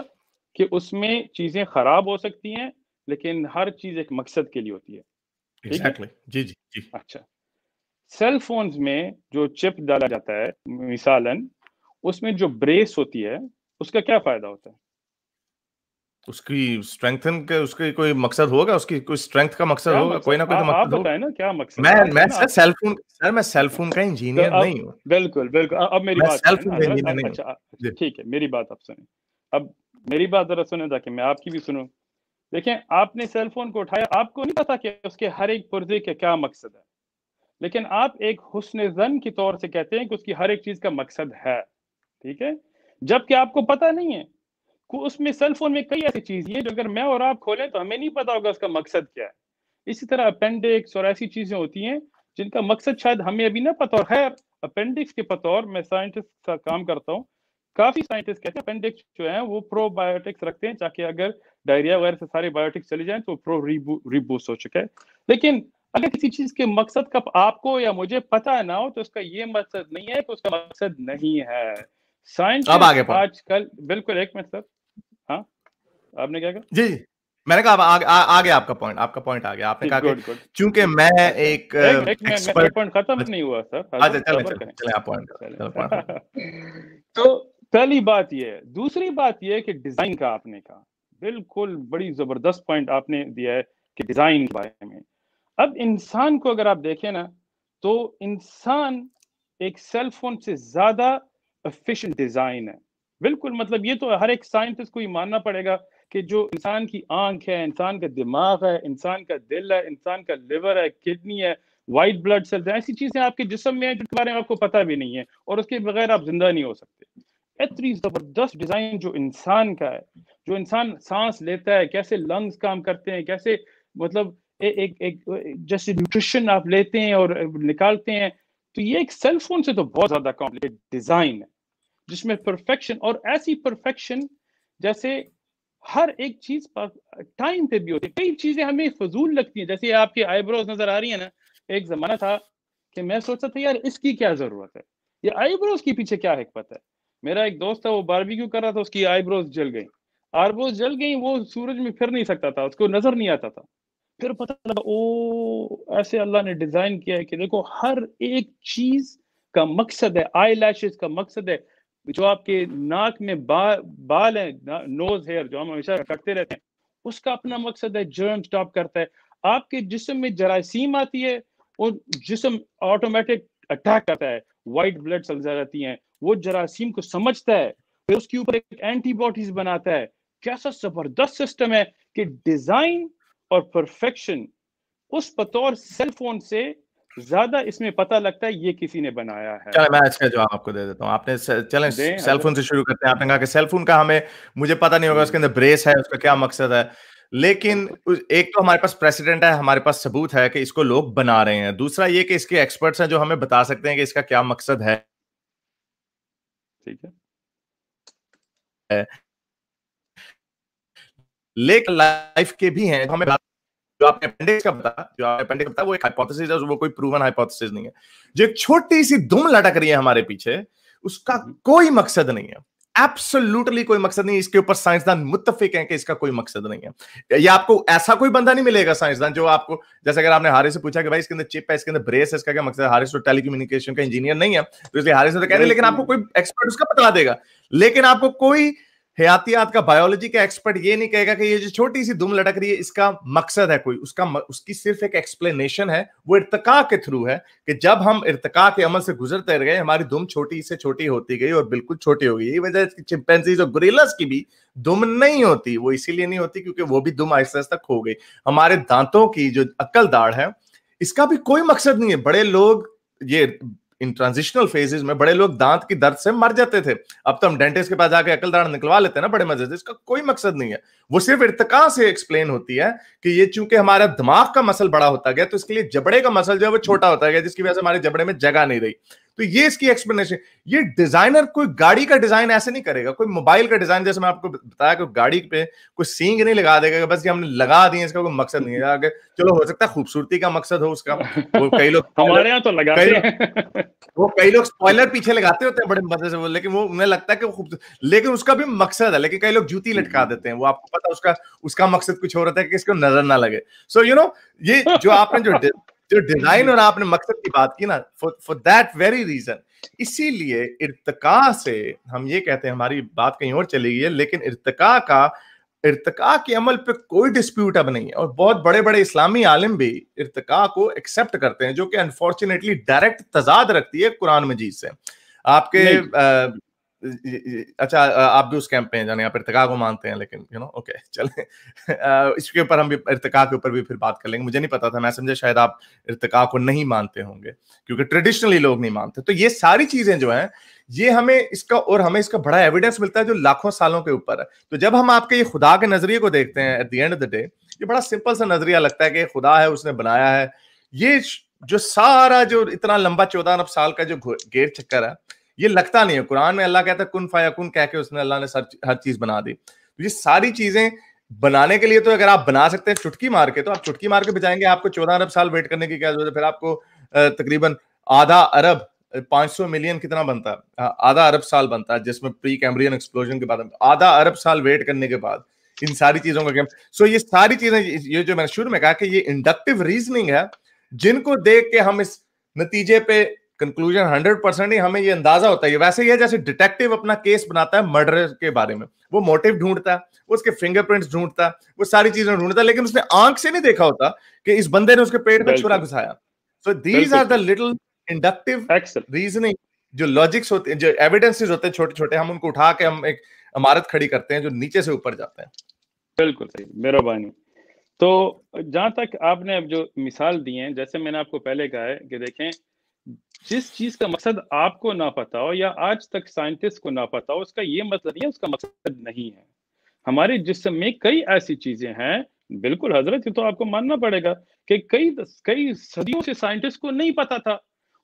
کہ اس میں چیزیں خراب ہو سکتی ہیں لیکن ہر چیز ایک مقصد کے لیے ہوتی ہے. ایگزیکٹلی. جی. اچھا، سیل فونز میں جو چپ ڈالا جاتا ہے مثالاً، اس میں جو بریس ہوتی ہے اس کا کیا فائدہ ہوتا ہے؟ اس کی اسٹرینگتھن کے، اس کی کوئی مقصد ہوگا، اس کی کوئی اسٹرینگتھ کا مقصد ہوگا، کوئی نہ کوئی تو مقصد ہوگا. بتائیں نا کیا مقصد. میں سیل فون کا انجینئر نہیں ہوں. بالکل. اب میری بات سنیں. اچھا ٹھیک ہے، میری بات آپ سنیں. اب میری بات ذرا سنیں تاکہ میں آپ کی بھی سنوں. دیکھیں، آپ نے سیل فون کو اٹھایا، آپ کو نہیں پتا کہ اس کے ہر ایک پرزے کا کیا مقصد ہے، لیکن آپ ایک حسن ظن کے طور سے کہتے ہیں کہ اس کی ہر ایک چیز کا مقصد ہے، ٹھیک ہے، جبکہ آپ کو پتہ نہیں ہے اس میں سیل فون میں کئی ایسی چیزیں ہیں جو اگر میں اور آپ کھولیں تو ہمیں نہیں پتا ہوگا اس کا مقصد کیا ہے. اسی طرح اپینڈکس اور ایسی چیزیں ہوتی ہیں جن کا مقصد شاید ہمیں ابھی نہ پتا. اور خیر اپینڈکس کے بطور میں سائنٹسٹ کا کام کرتا ہوں, کافی سائنٹسٹ کہتے ہیں اپینڈکس جو ہیں وہ پرو بایوٹکس رکھتے ہیں تاکہ اگر ڈائریا وغیرہ سے سارے بایوٹکس چلی جائیں تو پرو ریبوسٹ ہو چکا ہے. لیکن اگر کسی چیز کے مقصد کا آپ کو یا مجھے پتا نہ ہو تو اس کا یہ مقصد نہیں ہے کہ اس کا مقصد نہیں ہے. سائنٹسٹ آج کل بالکل. ایک منٹ سر, ہاں آپ نے کیا کہا؟ جی میں نے کہا آگے آپ کا پوائنٹ آ گیا. آپ نے کہا کہ چونکہ میں ایک پوائنٹ ختم نہیں ہوا سر. تو پہلی بات یہ ہے. دوسری بات یہ ہے کہ ڈیزائن کا آپ نے کہا بالکل بڑی زبردست پوائنٹ آپ نے دیا ہے کہ ڈیزائن کے بارے میں. اب انسان کو اگر آپ دیکھیں نا تو انسان ایک سیل فون سے زیادہ ایفیشنٹ ڈیزائن ہے. بالکل, مطلب یہ تو ہر ایک سائنٹسٹ کو ہی ماننا پڑے گا کہ جو انسان کی آنکھ ہے, انسان کا دماغ ہے, انسان کا دل ہے, انسان کا لیور ہے, کڈنی ہے, وائٹ بلڈ سیلز, ایسی چیزیں آپ کے جسم میں ہیں جن کے بارے میں آپ کو پتہ بھی نہیں ہے اور اس کے بغیر آپ زندہ نہیں ہو سکتے. اتنی زبردست ڈیزائن جو انسان کا ہے, جو انسان سانس لیتا ہے, کیسے لنگز کام کرتے ہیں, کیسے مطلب ایک جیسے نیوٹریشن آپ لیتے ہیں اور نکالتے ہیں, تو یہ ایک سیل فون سے تو بہت زیادہ کمپلیکیٹڈ ڈیزائن ہے جس میں پرفیکشن, اور ایسی پرفیکشن جیسے ہر ایک چیز پر ٹائم پہ بھی ہوتی ہے. کئی چیزیں ہمیں فضول لگتی ہیں, جیسے آپ کی آئی بروز نظر آ رہی ہیں نا. ایک زمانہ تھا کہ میں سوچتا تھا یار اس کی کیا ضرورت ہے, یہ آئی بروز کے پیچھے کیا حکمت ہے. میرا ایک دوست تھا, وہ باربیکیو کر رہا تھا, اس کی آئی بروز جل گئی. آئی بروز جل گئی, وہ سورج میں پھر نہیں سکتا تھا, اس کو نظر نہیں آتا تھا. پھر پتہ لگا او ایسے اللہ نے ڈیزائن کیا ہے کہ دیکھو ہر ایک چیز کا مقصد ہے. آئی لیشز کا مقصد ہے, جو آپ کے ناک میں بال ہیں, نوز ہیئر جو ہم ہمیشہ کٹتے رہتے ہیں, اس کا اپنا مقصد ہے. جرم سٹاپ کرتا ہے. آپ کے جسم میں جراثیم آتی ہے, اور جسم آٹومیٹک اٹیک کرتا ہے. وائٹ بلڈ سیلز آ جاتی ہیں, وہ جراثیم کو سمجھتا ہے, پھر اس کے اوپر ایک اینٹی باڈیز بناتا ہے. کیسا زبردست سسٹم ہے کہ ڈیزائن اور پرفیکشن اس بطور سیل فون سے زیادہ اس میں پتہ لگتا ہے یہ کسی نے بنایا ہے. چلیں میں اس کا جواب آپ کو دے دیتا ہوں. آپ نے چلیں سیل فون سے شروع کرتے ہیں. آپ نے کہا کہ سیل فون کا ہمیں مجھے پتہ نہیں ہوگا اس کے اندر بریس ہے, اس کا کیا مقصد ہے, لیکن ایک تو ہمارے پاس پریسیڈنٹ ہے, ہمارے پاس ثبوت ہے کہ اس کو لوگ بنا رہے ہیں. دوسرا یہ کہ اس کے ایکسپرٹس ہیں جو ہمیں بتا سکتے ہیں کہ اس کا کیا مقصد ہے. ٹھیک ہے, لیکن لائف کے بھی ہیں ہمیں جو آپ نے اپینڈکس کا بتا وہ ایک ہائپوتھیسس ہے, وہ کوئی پروون ہائپوتھیسس نہیں ہے. جو ایک چھوٹی سی دم لٹک رہی ہے ہمارے پیچھے, اس کا کوئی مقصد نہیں ہے, ایبسولوٹلی کوئی مقصد نہیں. اس کے اوپر سائنسدان متفق ہیں کہ اس کا کوئی مقصد نہیں ہے. یا آپ کو ایسا کوئی بندہ نہیں ملے گا سائنسدان جو آپ کو, جیسے اگر آپ نے حارث سے پوچھا کہ بھائی اس کے اندر چپ ہے, اس کے اندر بریس ہے, اس کا کیا مقصد ہے, حارث تو ٹیلی کمیونیکیشن کا انجینئر نہیں ہے تو اس لیے حارث نے تو کہہ دیا, لیکن آپ کو کوئی ایکسپرٹ اس کا بتا دے گا. لیکن آپ کو کوئی حیاتیات کا, بایولوجی کا ایکسپرٹ یہ نہیں کہے گا کہ یہ جو چھوٹی سی دم لٹک رہی ہے اس کا مقصد ہے کوئی, اس کی صرف ایک ایکسپلینیشن ہے, وہ ارتقاء کے تھرو ہے کہ جب ہم ارتقاء کے عمل سے گزرتے رہے ہماری دم چھوٹی سے چھوٹی ہوتی گئی اور بالکل چھوٹی ہو گئی. یہ وجہ ہے چمپینزیز اور گوریلاز کی بھی دم نہیں ہوتی, وہ اسی لیے نہیں ہوتی کیونکہ وہ بھی دم آہستہ آہستہ کھو گئی. ہمارے دانتوں کی جو عقل داڑ ہے اس کا بھی کوئی مقصد نہیں ہے. بڑے لوگ یہ ان ٹرانزیشنل فیزز میں بڑے لوگ دانت کی درد سے مر جاتے تھے, اب تو ہم ڈینٹسٹ کے پاس جا کے عقل داڑھ نکلوا لیتے ہیں نا بڑے مزے سے. اس کا کوئی مقصد نہیں ہے, وہ صرف ارتقاء سے ایکسپلین ہوتی ہے کہ یہ چونکہ ہمارا دماغ کا مسل بڑا ہوتا گیا تو اس کے لیے جبڑے کا مسل جو ہے وہ چھوٹا ہوتا گیا, جس کی وجہ سے ہمارے جبڑے میں جگہ نہیں رہی. تو یہ اس کی ایکسپلینیشن. یہ ڈیزائنر کوئی گاڑی کا ڈیزائن ایسے نہیں کرے گا, کوئی موبائل کا ڈیزائن جیسے میں آپ کو بتایا کہ گاڑی پہ کوئی سینگ نہیں لگا دے گا کہ بس یہ ہم نے لگا دیے, اس کا کوئی مقصد نہیں ہے. چلو ہو سکتا ہے خوبصورتی کا مقصد ہو اس کا, وہ کئی لوگ ہمارے یہاں تو لگاتے ہیں, وہ کئی لوگ اسپوائلر پیچھے لگاتے ہوتے ہیں بڑے مزے سے, لیکن وہ انہیں لگتا ہے کہ وہ خوبصورت, لیکن اس کا بھی مقصد ہے. لیکن کئی لوگ جوتی لٹکا دیتے ہیں, وہ آپ کو پتا اس کا مقصد کچھ اور ہوتا ہے کہ اس کو نظر نہ لگے. سو یو نو یہ جو آپ نے جو ڈیزائن اور آپ نے مقصد کی بات کی نا, فور دیٹ ویری ریزن, اسی لیے ارتقاء سے ہم یہ کہتے ہیں, ہماری بات کہیں اور چلی گئی ہے, لیکن ارتقاء کے عمل پہ کوئی ڈسپیوٹ اب نہیں ہے. اور بہت بڑے بڑے اسلامی عالم بھی ارتقاء کو ایکسپٹ کرتے ہیں, جو کہ انفارچونیٹلی ڈائریکٹ تضاد رکھتی ہے قرآن مجید سے. آپ کے اچھا آپ بھی اس کیمپ پہ ہیں جانے, آپ ارتقاء کو مانتے ہیں, لیکن یو نو اوکے چلیں اس کے اوپر ہم بھی ارتقاء کے اوپر بھی پھر بات کر لیں گے. مجھے نہیں پتا تھا, میں سمجھے شاید آپ ارتقاء کو نہیں مانتے ہوں گے کیونکہ ٹریڈیشنلی لوگ نہیں مانتے. تو یہ ساری چیزیں جو ہیں یہ ہمیں اس کا اور ہمیں اس کا بڑا ایویڈنس ملتا ہے جو لاکھوں سالوں کے اوپر ہے. تو جب ہم آپ کے یہ خدا کے نظریے کو دیکھتے ہیں at the end of the day, یہ بڑا سمپل سا نظریہ لگتا ہے کہ خدا ہے, اس نے بنایا ہے. یہ جو سارا جو اتنا لمبا 14 ارب سال کا جو گیر چکر ہے, یہ لگتا نہیں ہے. قرآن میں اللہ کہتا ہے کن فیکون کہہ کے اس نے اللہ نے ہر چیز بنا دی. یہ ساری چیزیں بنانے کے لیے تو اگر آپ بنا سکتے ہیں چٹکی مار کے, تو آپ چٹکی مار کے بجائیں گے. آپ کو 14 ارب سال ویٹ کرنے کی کیا ضرورت ہے؟ پھر آپ کو تقریباً آدھا ارب 500 ملین کتنا بنتا ہے, آدھا ارب سال بنتا ہے, جس میں پری کیمبرین ایکسپلوژن کے بعد آدھا ارب سال ویٹ کرنے کے بعد ان ساری چیزوں کا کیا. سو یہ ساری چیزیں, یہ جو میں نے شروع میں کہا کہ یہ انڈکٹیو ریزننگ ہے, جن کو دیکھ کے ہم اس نتیجے پہ کنکلوژن 100% ہی ہمیں یہ اندازہ ہوتا ہے. ویسے یہ جیسے ڈیٹیکٹیو اپنا کیس بناتا ہے مرڈر کے بارے میں, وہ موٹیو ڈھونڈتا ہے, اس کے فنگر پرنٹس ڈھونڈتا ہے, وہ ساری چیزیں ڈھونڈتا ہے, لیکن اس نے آنکھ سے نہیں دیکھا ہوتا کہ اس بندے نے اس کے پیٹ میں چھرا گھسایا. So these are the little inductive reasoning, جو لاجکس ہوتے ہیں, جو ایویڈنسز ہوتے ہیں چھوٹے چھوٹے, ہم ان کو اٹھا کے ہم ایک عمارت کھڑی کرتے ہیں جو نیچے سے اوپر جاتے ہیں. بالکل صحیح, مہربانی. تو جہاں تک آپ نے اب جو مثال دی ہیں, جیسے میں نے آپ کو پہلے کہا ہے کہ دیکھیں, جس چیز کا مقصد آپ کو نہ پتا ہو یا آج تک سائنٹسٹ کو نہ پتا ہو, اس کا یہ مطلب نہیں ہے اس کا مقصد نہیں ہے. ہمارے جسم میں کئی ایسی چیزیں ہیں, بالکل حضرت, یہ تو آپ کو ماننا پڑے گا کہ کئی صدیوں سے سائنٹسٹ کو نہیں پتا تھا.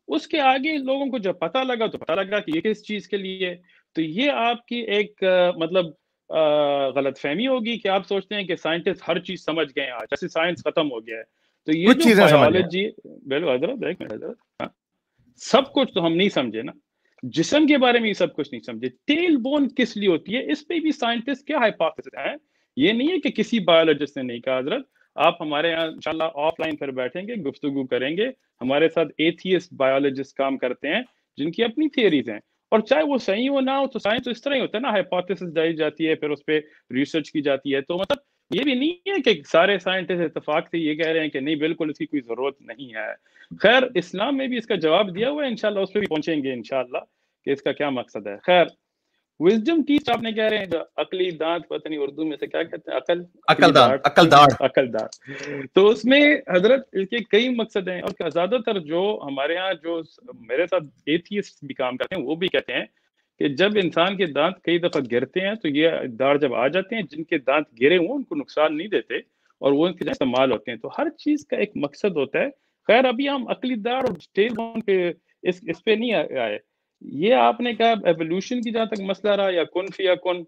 اس کے آگے لوگوں کو جب پتا لگا تو پتا لگا کہ یہ کس چیز کے لیے. تو یہ آپ کی ایک مطلب غلط فہمی ہوگی کہ آپ سوچتے ہیں کہ سائنٹسٹ ہر چیز سمجھ گئے ہیں, جیسے سائنس ختم ہو گیا ہے. تو یہ جو بایولوجی, بالکل حضرت, ایک منٹ حضرت, سب کچھ تو ہم نہیں سمجھے نا, جسم کے بارے میں سب کچھ نہیں سمجھے. ٹیل بون کس لیے ہوتی ہے, اس پہ بھی سائنٹسٹ کیا ہائپوتھیسس ہیں. یہ نہیں ہے کہ کسی بایولوجسٹ نے نہیں کہا. حضرت آپ ہمارے یہاں انشاءاللہ آف لائن پھر بیٹھیں گے, گفتگو کریں گے. ہمارے ساتھ ایتھیسٹ بایولوجسٹ کام کرتے ہیں جن کی اپنی تھیوریز ہیں, اور چاہے وہ صحیح ہو نہ ہو, تو سائنس تو اس طرح ہی ہوتا ہے نا, ہائپوتھیسس ڈالی جاتی ہے, پھر اس پہ ریسرچ کی جاتی ہے. تو مطلب یہ بھی نہیں ہے کہ سارے سائنٹسٹ اتفاق سے یہ کہہ رہے ہیں کہ نہیں بالکل اس کی کوئی ضرورت نہیں ہے. خیر, اسلام میں بھی اس کا جواب دیا ہوا ہے, انشاءاللہ اس پہ بھی پہنچیں گے انشاءاللہ کہ اس کا کیا مقصد ہے. خیر, وزڈم ٹیتھ آپ نے کہہ رہے ہیں, جو عقلی دانت, پتہ نہیں اردو میں سے کیا کہتے ہیں, عقل دانت. تو اس میں حضرت اس کے کئی مقصد ہیں, اور زیادہ تر جو ہمارے ہاں جو میرے ساتھ ایتھیسٹ بھی کام کرتے ہیں, وہ بھی کہتے ہیں کہ جب انسان کے دانت کئی دفعہ گرتے ہیں تو یہ دار جب آ جاتے ہیں, جن کے دانت گرے ہوں ان کو نقصان نہیں دیتے اور وہ ان کے استعمال ہوتے ہیں. تو ہر چیز کا ایک مقصد ہوتا ہے. خیر, ابھی ہم عقلی دار اور ٹیل بون پہ اس پہ نہیں آئے. یہ آپ نے کہا ایوولوشن کی جہاں تک مسئلہ رہا, یا کن فی یکن,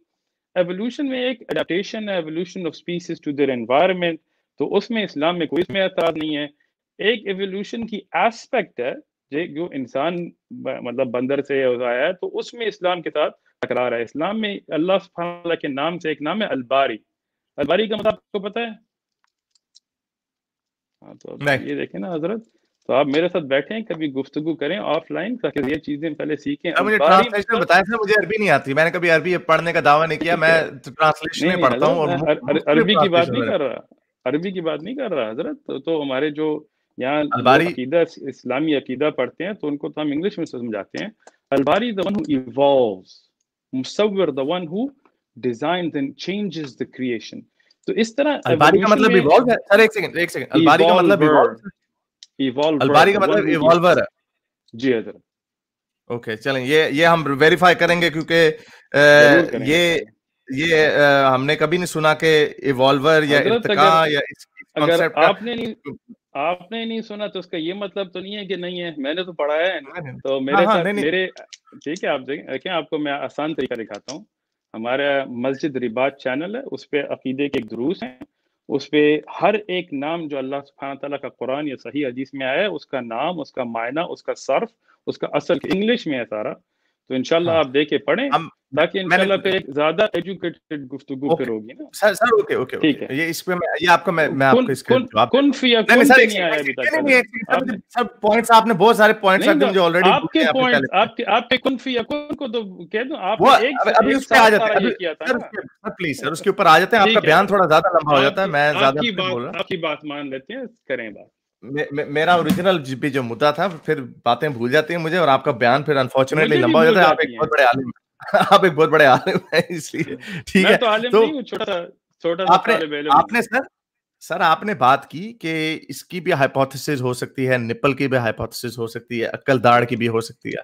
ایوولوشن میں ایک اڈیپٹیشن ہے, evolution of species to their environment. تو اس میں اسلام میں کوئی اس میں اعتراض نہیں ہے. ایک ایوولوشن کی ایسپیکٹ ہے جو انسان مطلب بندر سے آیا ہے, تو اس میں اسلام کے ساتھ ٹکرار ہے. اسلام میں اللہ سبحانہ وتعالیٰ کے نام سے ایک نام ہے الباری. الباری کا مطلب آپ کو پتہ ہے؟ ہاں, تو یہ دیکھیں نا حضرت, تو آپ میرے ساتھ بیٹھیں, کبھی گفتگو کریں آف لائن تاکہ یہ چیزیں پہلے سیکھیں. مجھے ٹرانسلیشن بتایا تھا, مجھے عربی نہیں آتی, میں نے کبھی عربی پڑھنے کا دعویٰ نہیں کیا, میں ٹرانسلیشن میں پڑھتا ہوں. اور عربی کی بات نہیں کر رہا, عربی کی بات نہیں کر رہا حضرت. تو ہمارے جو یہاں عقیدہ اسلامی عقیدہ پڑھتے ہیں تو ان کو تو ہم انگلش میں سمجھاتے ہیں. الباری the one who evolves, مصور the one who designs and changes the creation. تو اس طرح الباری کا مطلب ایوالو ہے. سر ایک سیکنڈ, الباری کا مطلب الباری کا مطلب ایوالور ہے. جی حضرت. اوکے, چلیں یہ ہم ویریفائی کریں گے, کیونکہ یہ ہم نے کبھی نہیں سنا کہ ایوالور یا ارتقاء یا اس کانسیپٹ. آپ نے نہیں سنا تو اس کا یہ مطلب تو نہیں ہے کہ نہیں ہے, میں نے تو پڑھا ہے. تو میرے ساتھ میرے ٹھیک ہے, آپ دیکھیں, آپ کو میں آسان طریقہ دکھاتا ہوں. ہمارا مسجد رباط چینل ہے, اس پہ عقیدے کے دروس ہیں. اس پہ ہر ایک نام جو اللہ سبحانہ تعالیٰ کا قرآن یا صحیح حدیث میں آیا ہے, اس کا نام, اس کا معنی, اس کا صرف, اس کا اصل انگلش میں ہے سارا. تو انشاءاللہ آپ دیکھ کے پڑھیں تاکہ انشاءاللہ پہ ایک زیادہ ایجوکیٹڈ گفتگو پھر ہوگی نا. سر اوکے ٹھیک ہے, یہ اس پہ یہ آپ کو میں آپ کو اس کے جواب کن فی یکن نہیں آیا ابھی تک. سب پوائنٹس آپ نے بہت سارے پوائنٹس ہیں جو آلریڈی آپ کے پوائنٹ, آپ کے کن فی یکن کو تو کہہ دوں آپ نے ابھی اس پہ آ جاتے ہیں. پلیز سر اس کے اوپر آ جاتے ہیں, آپ کا بیان تھوڑا زیادہ لمبا ہو جاتا ہے, میں زیادہ بول رہا ہوں. آپ کی بات مان لیتے ہیں, کریں بات. میرا اوریجنل بھی جو مدعا تھا, پھر باتیں بھول جاتی ہیں مجھے, اور آپ کا بیان پھر انفارچونیٹلی لمبا ہو جاتا ہے. آپ ایک بہت بڑے عالم ہیں, آپ ایک بہت بڑے عالم ہیں, اس لیے ٹھیک ہے. تو آپ نے سر آپ نے بات کی کہ اس کی بھی ہائپوتھیسس ہو سکتی ہے, نپل کی بھی ہائپوتھیسس ہو سکتی ہے, عقل داڑھ کی بھی ہو سکتی ہے.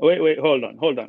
wait, hold on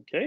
okay?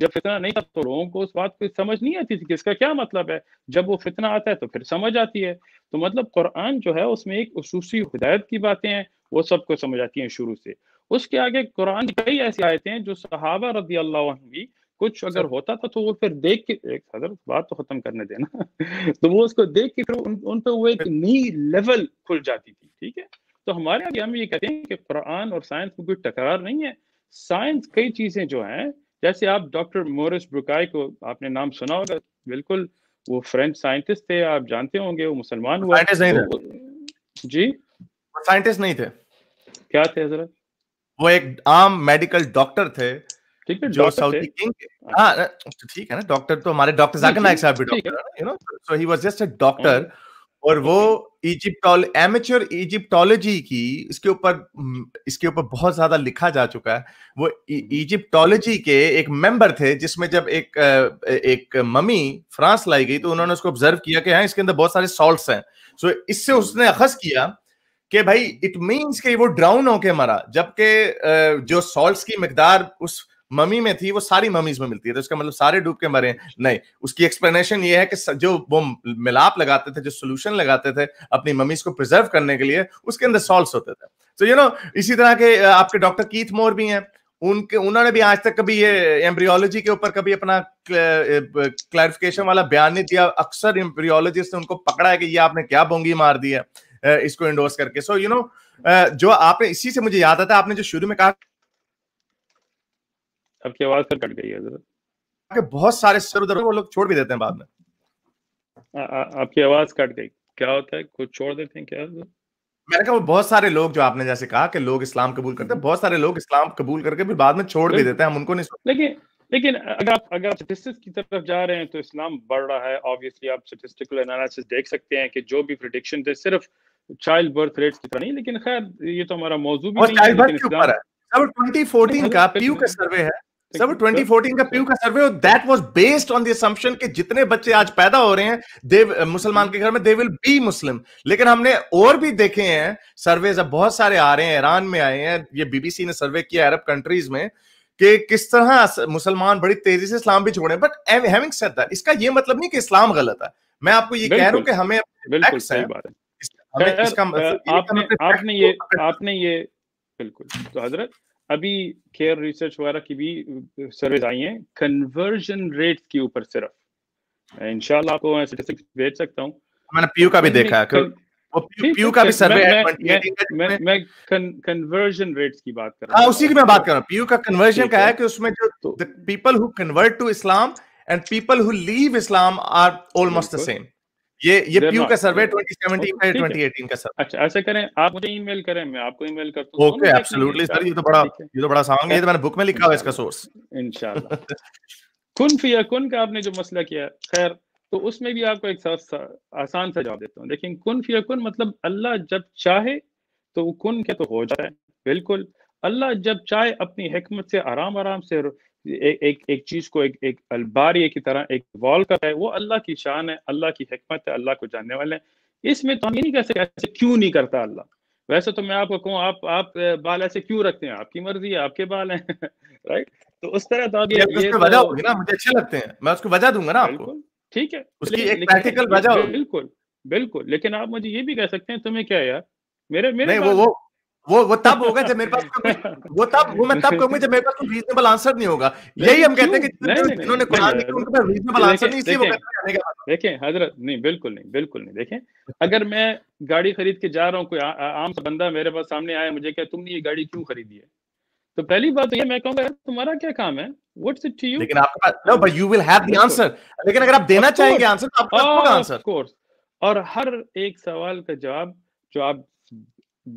جب فتنہ نہیں تھا تو لوگوں کو اس بات کو سمجھ نہیں آتی تھی کہ اس کا کیا مطلب ہے. جب وہ فتنہ آتا ہے تو پھر سمجھ آتی ہے. تو مطلب قرآن جو ہے اس میں ایک خصوصی ہدایت کی باتیں ہیں, وہ سب کو سمجھ آتی ہیں شروع سے. اس کے آگے قرآن کی کئی ایسی آیتیں ہیں جو صحابہ رضی اللہ عنہ بھی کچھ اگر ہوتا تھا تو وہ پھر دیکھ کے, ایک حضرت بات تو ختم کرنے دینا, تو وہ اس کو دیکھ کے پھر ان پہ وہ ایک نئی لیول کھل جاتی تھی. ٹھیک ہے, تو ہمارے یہاں ہم یہ کہتے ہیں کہ قرآن اور سائنس میں کوئی ٹکرار نہیں ہے. سائنس کئی چیزیں جو ہیں, جیسے آپ ڈاکٹر مورس بروکائی کو آپ نے نام سنا ہوگا, بالکل وہ فرینچ سائنٹسٹ تھے, آپ جانتے ہوں گے, وہ مسلمان ہوا. جی سائنٹسٹ نہیں تھے, کیا تھے حضرت؟ وہ ایک عام میڈیکل ڈاکٹر تھے جو سعودی کنگ. ہاں ٹھیک ہے نا, ڈاکٹر تو ہمارے ڈاکٹر ذاکر نائک صاحب بھی ڈاکٹر ہیں, you know, so he was just a doctor. اور وہ ایمیچور ایجپٹولوجی کی اس کے اوپر بہت زیادہ لکھا جا چکا ہے. وہ ایجپٹولوجی کے ایک ممبر تھے, جس میں جب ایک ممی فرانس لائی گئی تو انہوں نے اس کو آبزرو کیا کہ ہاں اس کے اندر بہت سارے سالٹس ہیں. سو اس سے اس نے اخذ کیا کہ بھائی اٹ مینس کہ وہ ڈراؤن ہو کے مرا, جبکہ جو سالٹس کی مقدار اس ممی میں تھی وہ ساری ممیز میں ملتی ہے, تو اس کا مطلب سارے ڈوب کے مرے نہیں. اس کی ایکسپلینیشن یہ ہے کہ جو وہ ملاپ لگاتے تھے, جو سولوشن لگاتے تھے اپنی ممیز کو پرزرو کرنے کے لیے, اس کے اندر سالٹس ہوتے تھے. تو یو نو, اسی طرح کے آپ کے ڈاکٹر کیتھ مور بھی ہیں, انہوں نے بھی آج تک کبھی یہ ایمبریولوجی کے اوپر کبھی اپنا کلیریفیکیشن والا بیان نہیں دیا. اکثر ایمبریولوجسٹ نے ان کو پکڑا ہے کہ یہ آپ نے کیا بونگی مار دی ہے اس کو انڈورس کر کے. سو یو نو, جو آپ نے, اسی سے مجھے یاد آتا ہے آپ نے جو شروع میں کہا, اب کی آواز کٹ گئی ہے حضرت, کہ بہت سارے سر ادھر وہ لوگ چھوڑ بھی دیتے ہیں بعد میں. آپ کی آواز کٹ گئی, کیا ہوتا ہے, کچھ چھوڑ دیتے ہیں کیا؟ میں نے کہا وہ بہت سارے لوگ, جو آپ نے جیسے کہا کہ لوگ اسلام قبول کرتے ہیں, بہت سارے لوگ اسلام قبول کر کے بھی بعد میں چھوڑ بھی دیتے ہیں, ہم ان کو نہیں. لیکن اگر آپ اسٹیٹسٹکس کی طرف جا رہے ہیں تو اسلام بڑھ رہا ہے. آبویسلی آپ اسٹیٹسٹیکل انالیسس دیکھ سکتے ہیں کہ جو بھی پریڈکشن تھے صرف چائلڈ برتھ ریٹس کی طرح نہیں, لیکن خیر یہ تو ہمارا موضوع بھی نہیں ہے. لیکن اسلام 2014 کا پیو کا سروے ہے, سب 2014 کا پیو کا survey, that was based on the assumption کہ جتنے بچے آج پیدا ہو رہے ہیں مسلمان کے گھر میں, دے ول بی مسلم. لیکن ہم نے اور بھی دیکھے ہیں سرویز, اب بہت سارے آ رہے ہیں, ایران میں آئے ہیں, یہ بی بی سی نے سروے کیا عرب کنٹریز میں کہ کس طرح مسلمان بڑی تیزی سے اسلام بھی چھوڑے. بٹ ہیونگ سیڈ دیٹ, اس کا یہ مطلب نہیں کہ اسلام غلط ہے. میں آپ کو یہ کہہ رہا ہوں کہ ہمیں بالکل صحیح بات ہے. آپ نے یہ بالکل, تو حضرت ابھی کیئر ریسرچ وغیرہ کی بھی سرویز آئی ہیں کنورژن ریٹ کے اوپر صرف. انشاءاللہ آپ کو میں اسٹیٹسٹکس بھیج سکتا ہوں. میں نے پیو کا بھی دیکھا ہے, پیو کا بھی سروے ہے. میں کنورژن ریٹس کی بات کر رہا ہوں, اسی کی میں بات کر رہا ہوں. پیو کا کنورژن کا ہے کہ اس میں جو people who convert to Islam and people who leave Islam are almost the same. یہ پیو کا سروے 2017 کا 2018 کا سروے. اچھا ایسا کریں, آپ مجھے ای میل کریں, میں آپ کو ای میل کرتا ہوں. اوکے ایبسولوٹلی سر, یہ تو بڑا سانگ ہے, یہ تو میں نے بک میں لکھا ہوا ہے اس کا سورس. انشاءاللہ. کن فی یکن کا آپ نے جو مسئلہ کیا, خیر تو اس میں بھی آپ کو ایک آسان سا جواب دیتا ہوں. لیکن کن فی یکن مطلب اللہ جب چاہے تو وہ کن کے تو ہو جاتا ہے. بالکل, اللہ جب چاہے اپنی حکمت سے آرام سے ایک چیز کو ایک الباریہ کی طرح ایک وال کرتا ہے, وہ اللہ کی شان ہے, اللہ کی حکمت ہے, اللہ کو جاننے والے ہیں. اس میں تو ہم یہ نہیں کہہ سکتے ایسے کیوں نہیں کرتا اللہ. ویسے تو میں آپ کو کہوں آپ بال ایسے کیوں رکھتے ہیں, آپ کی مرضی ہے, آپ کے بال ہیں, رائٹ. تو اس طرح تو یہ وجہ ہوگی نا, مجھے اچھے لگتے ہیں, میں اس کو وجہ دوں گا نا آپ کو. ٹھیک ہے, اس کی ایک پریکٹیکل وجہ ہوگی. بالکل. لیکن آپ مجھے یہ بھی کہہ سکتے ہیں تمہیں کیا یار, میرے وہ تب ہوگا جب میرے پاس میں تب کہوں گا جب میرے پاس کوئی ریزنیبل آنسر نہیں ہوگا. یہی ہم کہتے ہیں کہ جنہوں نے قرآن لکھا ان کے پاس ریزنیبل آنسر نہیں, اس لیے وہ کہتے ہیں. دیکھیں حضرت, نہیں بالکل نہیں. دیکھیں, اگر میں گاڑی خرید کے جا رہا ہوں, کوئی عام سا بندہ میرے پاس سامنے آیا, مجھے کہ تم نے یہ گاڑی کیوں خریدی ہے, تو پہلی بات تو یہ میں کہوں گا تمہارا کیا کام ہے, واٹس اٹ ٹو یو. لیکن آپ کے پاس no, but you will have the answer. لیکن اگر آپ دینا چاہیں گے آنسر تو آپ کو ہوگا آنسر. Of course. اور ہر ایک سوال کا جواب جو آپ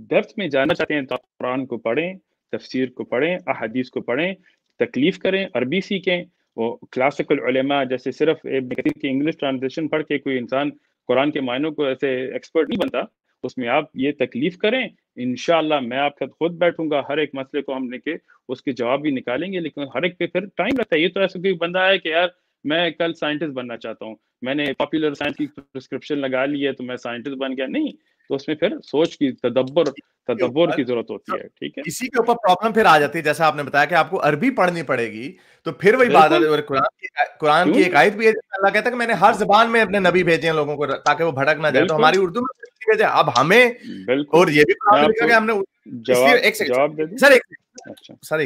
ڈیپتھ میں جاننا چاہتے ہیں تو آپ قرآن کو پڑھیں, تفسیر کو پڑھیں, احادیث کو پڑھیں, تکلیف کریں, عربی سیکھیں. وہ کلاسیکل علماء جیسے صرف ابن کثیر کی انگلش ٹرانسلیشن پڑھ کے کوئی انسان قرآن کے معنوں کو ایسے ایکسپرٹ نہیں بنتا. اس میں آپ یہ تکلیف کریں, انشاءاللہ میں آپ کے ساتھ خود بیٹھوں گا, ہر ایک مسئلے کو ہم لے کے اس کے جواب بھی نکالیں گے. لیکن ہر ایک پہ پھر ٹائم لگتا ہے. یہ تو ایسا کوئی بندہ ہے کہ یار میں کل سائنٹسٹ بننا چاہتا ہوں, میں نے پاپولر سائنس کی پرسکرپشن لگا لی ہے تو میں سائنٹسٹ بن گیا, نہیں. تو اس میں پھر سوچ کی تدبر کی ضرورت ہوتی ہے. ٹھیک ہے, اسی کے اوپر پرابلم پھر آ جاتی ہے, جیسا آپ نے بتایا کہ آپ کو عربی پڑھنی پڑے گی, تو پھر وہی بات ہے, قرآن کی ایک آیت بھی ہے اللہ کہتا ہے کہ میں نے ہر زبان میں اپنے نبی بھیجے ہیں لوگوں کو تاکہ وہ بھٹک نہ جائے, تو ہماری اردو میں بھیجا. اب ہمیں اور یہ بھی لکھا کہ ہم نے سر ایک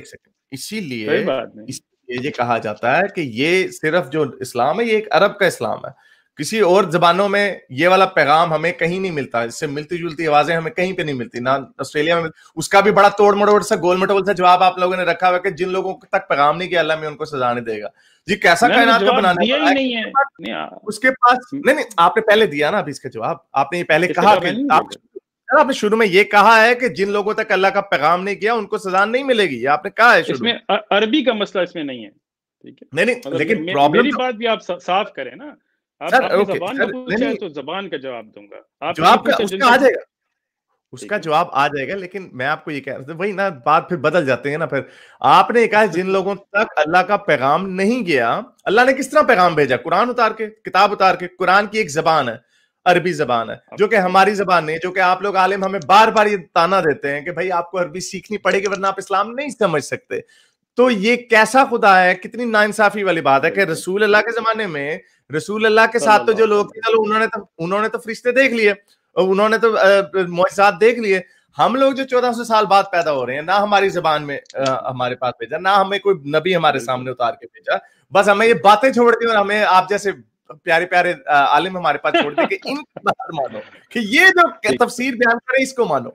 سیکنڈ اسی لیے یہ کہا جاتا ہے کہ یہ صرف جو اسلام ہے یہ ایک عرب کا اسلام ہے, کسی اور زبانوں میں یہ والا پیغام ہمیں کہیں نہیں ملتا, اس سے ملتی جلتی آوازیں ہمیں کہیں پہ نہیں ملتی, نہ آسٹریلیا میں. اس کا بھی بڑا توڑ مڑوڑ سا گول مٹول سا جواب آپ لوگوں نے رکھا ہوا کہ جن لوگوں تک پیغام نہیں کیا اللہ میں ان کو سزا نہیں دے گا. جی کیسا کائنات کا بنانا ہے اس کے پاس؟ نہیں آپ نے پہلے دیا نا ابھی اس کا جواب, آپ نے یہ پہلے کہا کہ آپ نے شروع میں یہ کہا ہے کہ جن لوگوں تک اللہ کا پیغام نہیں کیا ان کو سزا نہیں ملے گی, یہ آپ نے کہا ہے شروع میں. عربی کا مسئلہ اس میں نہیں ہے, ٹھیک ہے, نہیں لیکن میری بات بھی آپ صاف کریں نا, آپ زبان میں پوچھا ہے تو زبان کا جواب دوں گا, جواب اس کا آ جائے گا, اس کا جواب آ جائے گا. لیکن میں آپ کو یہ کہہ رہا تھا وہی نا بات پھر بدل جاتے ہیں نا. پھر آپ نے کہا جن لوگوں تک اللہ کا پیغام نہیں گیا, اللہ نے کس طرح پیغام بھیجا؟ قرآن اتار کے, کتاب اتار کے. قرآن کی ایک زبان ہے, عربی زبان ہے, جو کہ ہماری زبان نہیں ہے, جو کہ آپ لوگ عالم ہمیں بار بار یہ تانا دیتے ہیں کہ بھائی آپ کو عربی سیکھنی پڑے گی ورنہ آپ اسلام نہیں سمجھ سکتے. تو یہ کیسا خدا ہے, کتنی ناانصافی والی بات ہے کہ رسول اللہ کے زمانے میں رسول اللہ کے ساتھ تو جو لوگ تھے چلو انہوں نے تو فرشتے دیکھ لیے, انہوں نے تو معجزات دیکھ لیے. ہم لوگ جو 1400 سال بعد پیدا ہو رہے ہیں, نہ ہماری زبان میں ہمارے پاس بھیجا, نہ ہمیں کوئی نبی ہمارے سامنے اتار کے بھیجا, بس ہمیں یہ باتیں چھوڑ دی اور ہمیں آپ جیسے پیارے پیارے عالم ہمارے پاس چھوڑ دے کہ ان کی بات مانو, کہ یہ جو تفسیر بیان کرے اس کو مانو.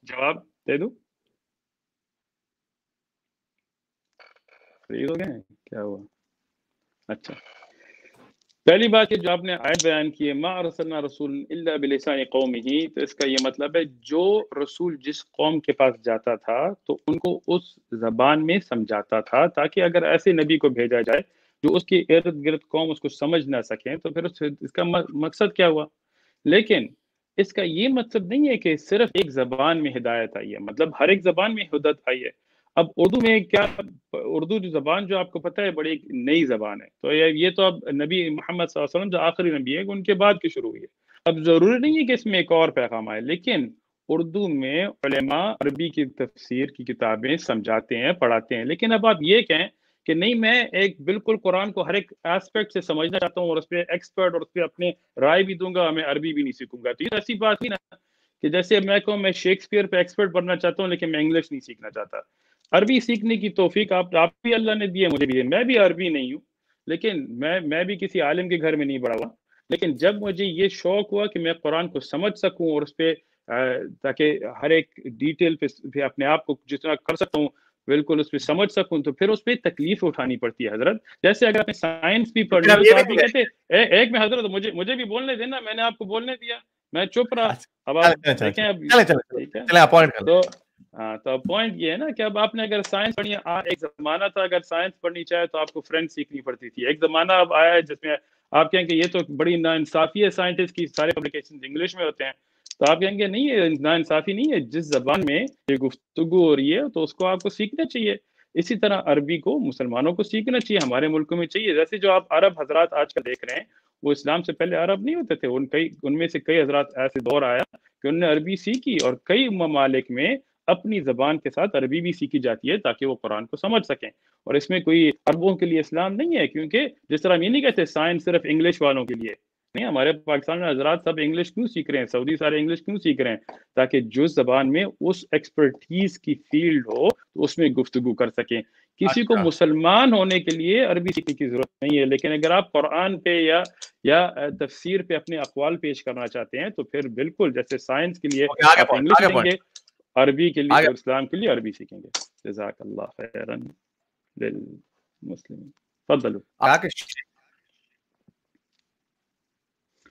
جواب دے دوں, فری ہو گئے کیا ہوا؟ اچھا, پہلی بات کہ جو آپ نے آیت بیان کی ہے ما ارسلنا رسول الا بلسان قومه, تو اس کا یہ مطلب ہے جو رسول جس قوم کے پاس جاتا تھا تو ان کو اس زبان میں سمجھاتا تھا, تاکہ اگر ایسے نبی کو بھیجا جائے جو اس کی ارد گرد قوم اس کو سمجھ نہ سکیں تو پھر اس کا مقصد کیا ہوا. لیکن اس کا یہ مطلب نہیں ہے کہ صرف ایک زبان میں ہدایت آئی ہے, مطلب ہر ایک زبان میں ہدایت آئی ہے. اب اردو میں کیا, اردو جو زبان جو آپ کو پتہ ہے بڑی ایک نئی زبان ہے, تو یہ تو اب نبی محمد صلی اللہ علیہ وسلم جو آخری نبی ہے ان کے بعد کی شروع ہوئی ہے. اب ضروری نہیں ہے کہ اس میں ایک اور پیغام آئے, لیکن اردو میں علماء عربی کی تفسیر کی کتابیں سمجھاتے ہیں, پڑھاتے ہیں. لیکن اب آپ یہ کہیں کہ نہیں میں ایک بالکل قرآن کو ہر ایک ایسپیکٹ سے سمجھنا چاہتا ہوں اور اس پہ ایکسپرٹ اور اس پہ اپنے رائے بھی دوں گا, میں عربی بھی نہیں سیکھوں گا, تو یہ ایسی بات نہیں نا کہ جیسے میں کہوں میں شیکسپیئر پہ ایکسپرٹ بننا چاہتا ہوں لیکن میں انگلش نہیں سیکھنا چاہتا. عربی سیکھنے کی توفیق آپ بھی اللہ نے دی ہے, مجھے بھی ہے, میں بھی عربی نہیں ہوں, لیکن میں بھی کسی عالم کے گھر میں نہیں بڑا ہوا. لیکن جب مجھے یہ شوق ہوا کہ میں قرآن کو سمجھ سکوں اور اس پہ تاکہ ہر ایک ڈیٹیل پہ اپنے آپ کو جتنا کر سکتا ہوں بالکل اس پہ سمجھ سکوں, تو پھر اس پہ تکلیف اٹھانی پڑتی ہے حضرت. جیسے اگر آپ نے سائنس بھی پڑھ لی تو آپ بھی کہتے ایک میں حضرت مجھے بھی بولنے دینا, میں نے آپ کو بولنے دیا, میں چپ رہا. اب آپ دیکھیں اب تو پوائنٹ یہ ہے نا کہ اب آپ نے اگر سائنس پڑھنی ہے, ایک زمانہ تھا اگر سائنس پڑھنی چاہے تو آپ کو فرینچ سیکھنی پڑتی تھی. ایک زمانہ اب آیا ہے جس میں آپ کہیں کہ یہ تو بڑی ناانصافی ہے سائنٹسٹ کی, سارے پبلیکیشن انگلش میں ہوتے ہیں, تو آپ کہیں گے نہیں یہ ناانصافی نہیں ہے, جس زبان میں یہ گفتگو ہو رہی ہے تو اس کو آپ کو سیکھنا چاہیے. اسی طرح عربی کو مسلمانوں کو سیکھنا چاہیے, ہمارے ملکوں میں چاہیے. جیسے جو آپ عرب حضرات آج کل دیکھ رہے ہیں وہ اسلام سے پہلے عرب نہیں ہوتے تھے, ان میں سے کئی حضرات ایسے دور آیا کہ انہوں نے عربی سیکھی, اور کئی ممالک میں اپنی زبان کے ساتھ عربی بھی سیکھی جاتی ہے تاکہ وہ قرآن کو سمجھ سکیں. اور اس میں کوئی عربوں کے لیے اسلام نہیں ہے, کیونکہ جس طرح ہم یہ نہیں کہتے سائنس صرف انگلش والوں کے لیے نہیں, ہمارے پاکستان میں حضرات سب انگلش کیوں سیکھ رہے ہیں, سعودی سارے انگلش کیوں سیکھ رہے ہیں, تاکہ جو زبان میں اس ایکسپرٹیز کی فیلڈ ہو تو اس میں گفتگو کر سکیں. کسی کو مسلمان ہونے کے لیے عربی سیکھنے کی ضرورت نہیں ہے, لیکن اگر آپ قرآن پہ یا تفسیر پہ اپنے اقوال پیش کرنا چاہتے ہیں تو پھر بالکل جیسے سائنس کے لیے آپ انگلش سیکھیں گے, عربی کے لیے اور اسلام کے لیے عربی سیکھیں گے. جزاک اللہ خیرا للمسلمین. تفضلوا.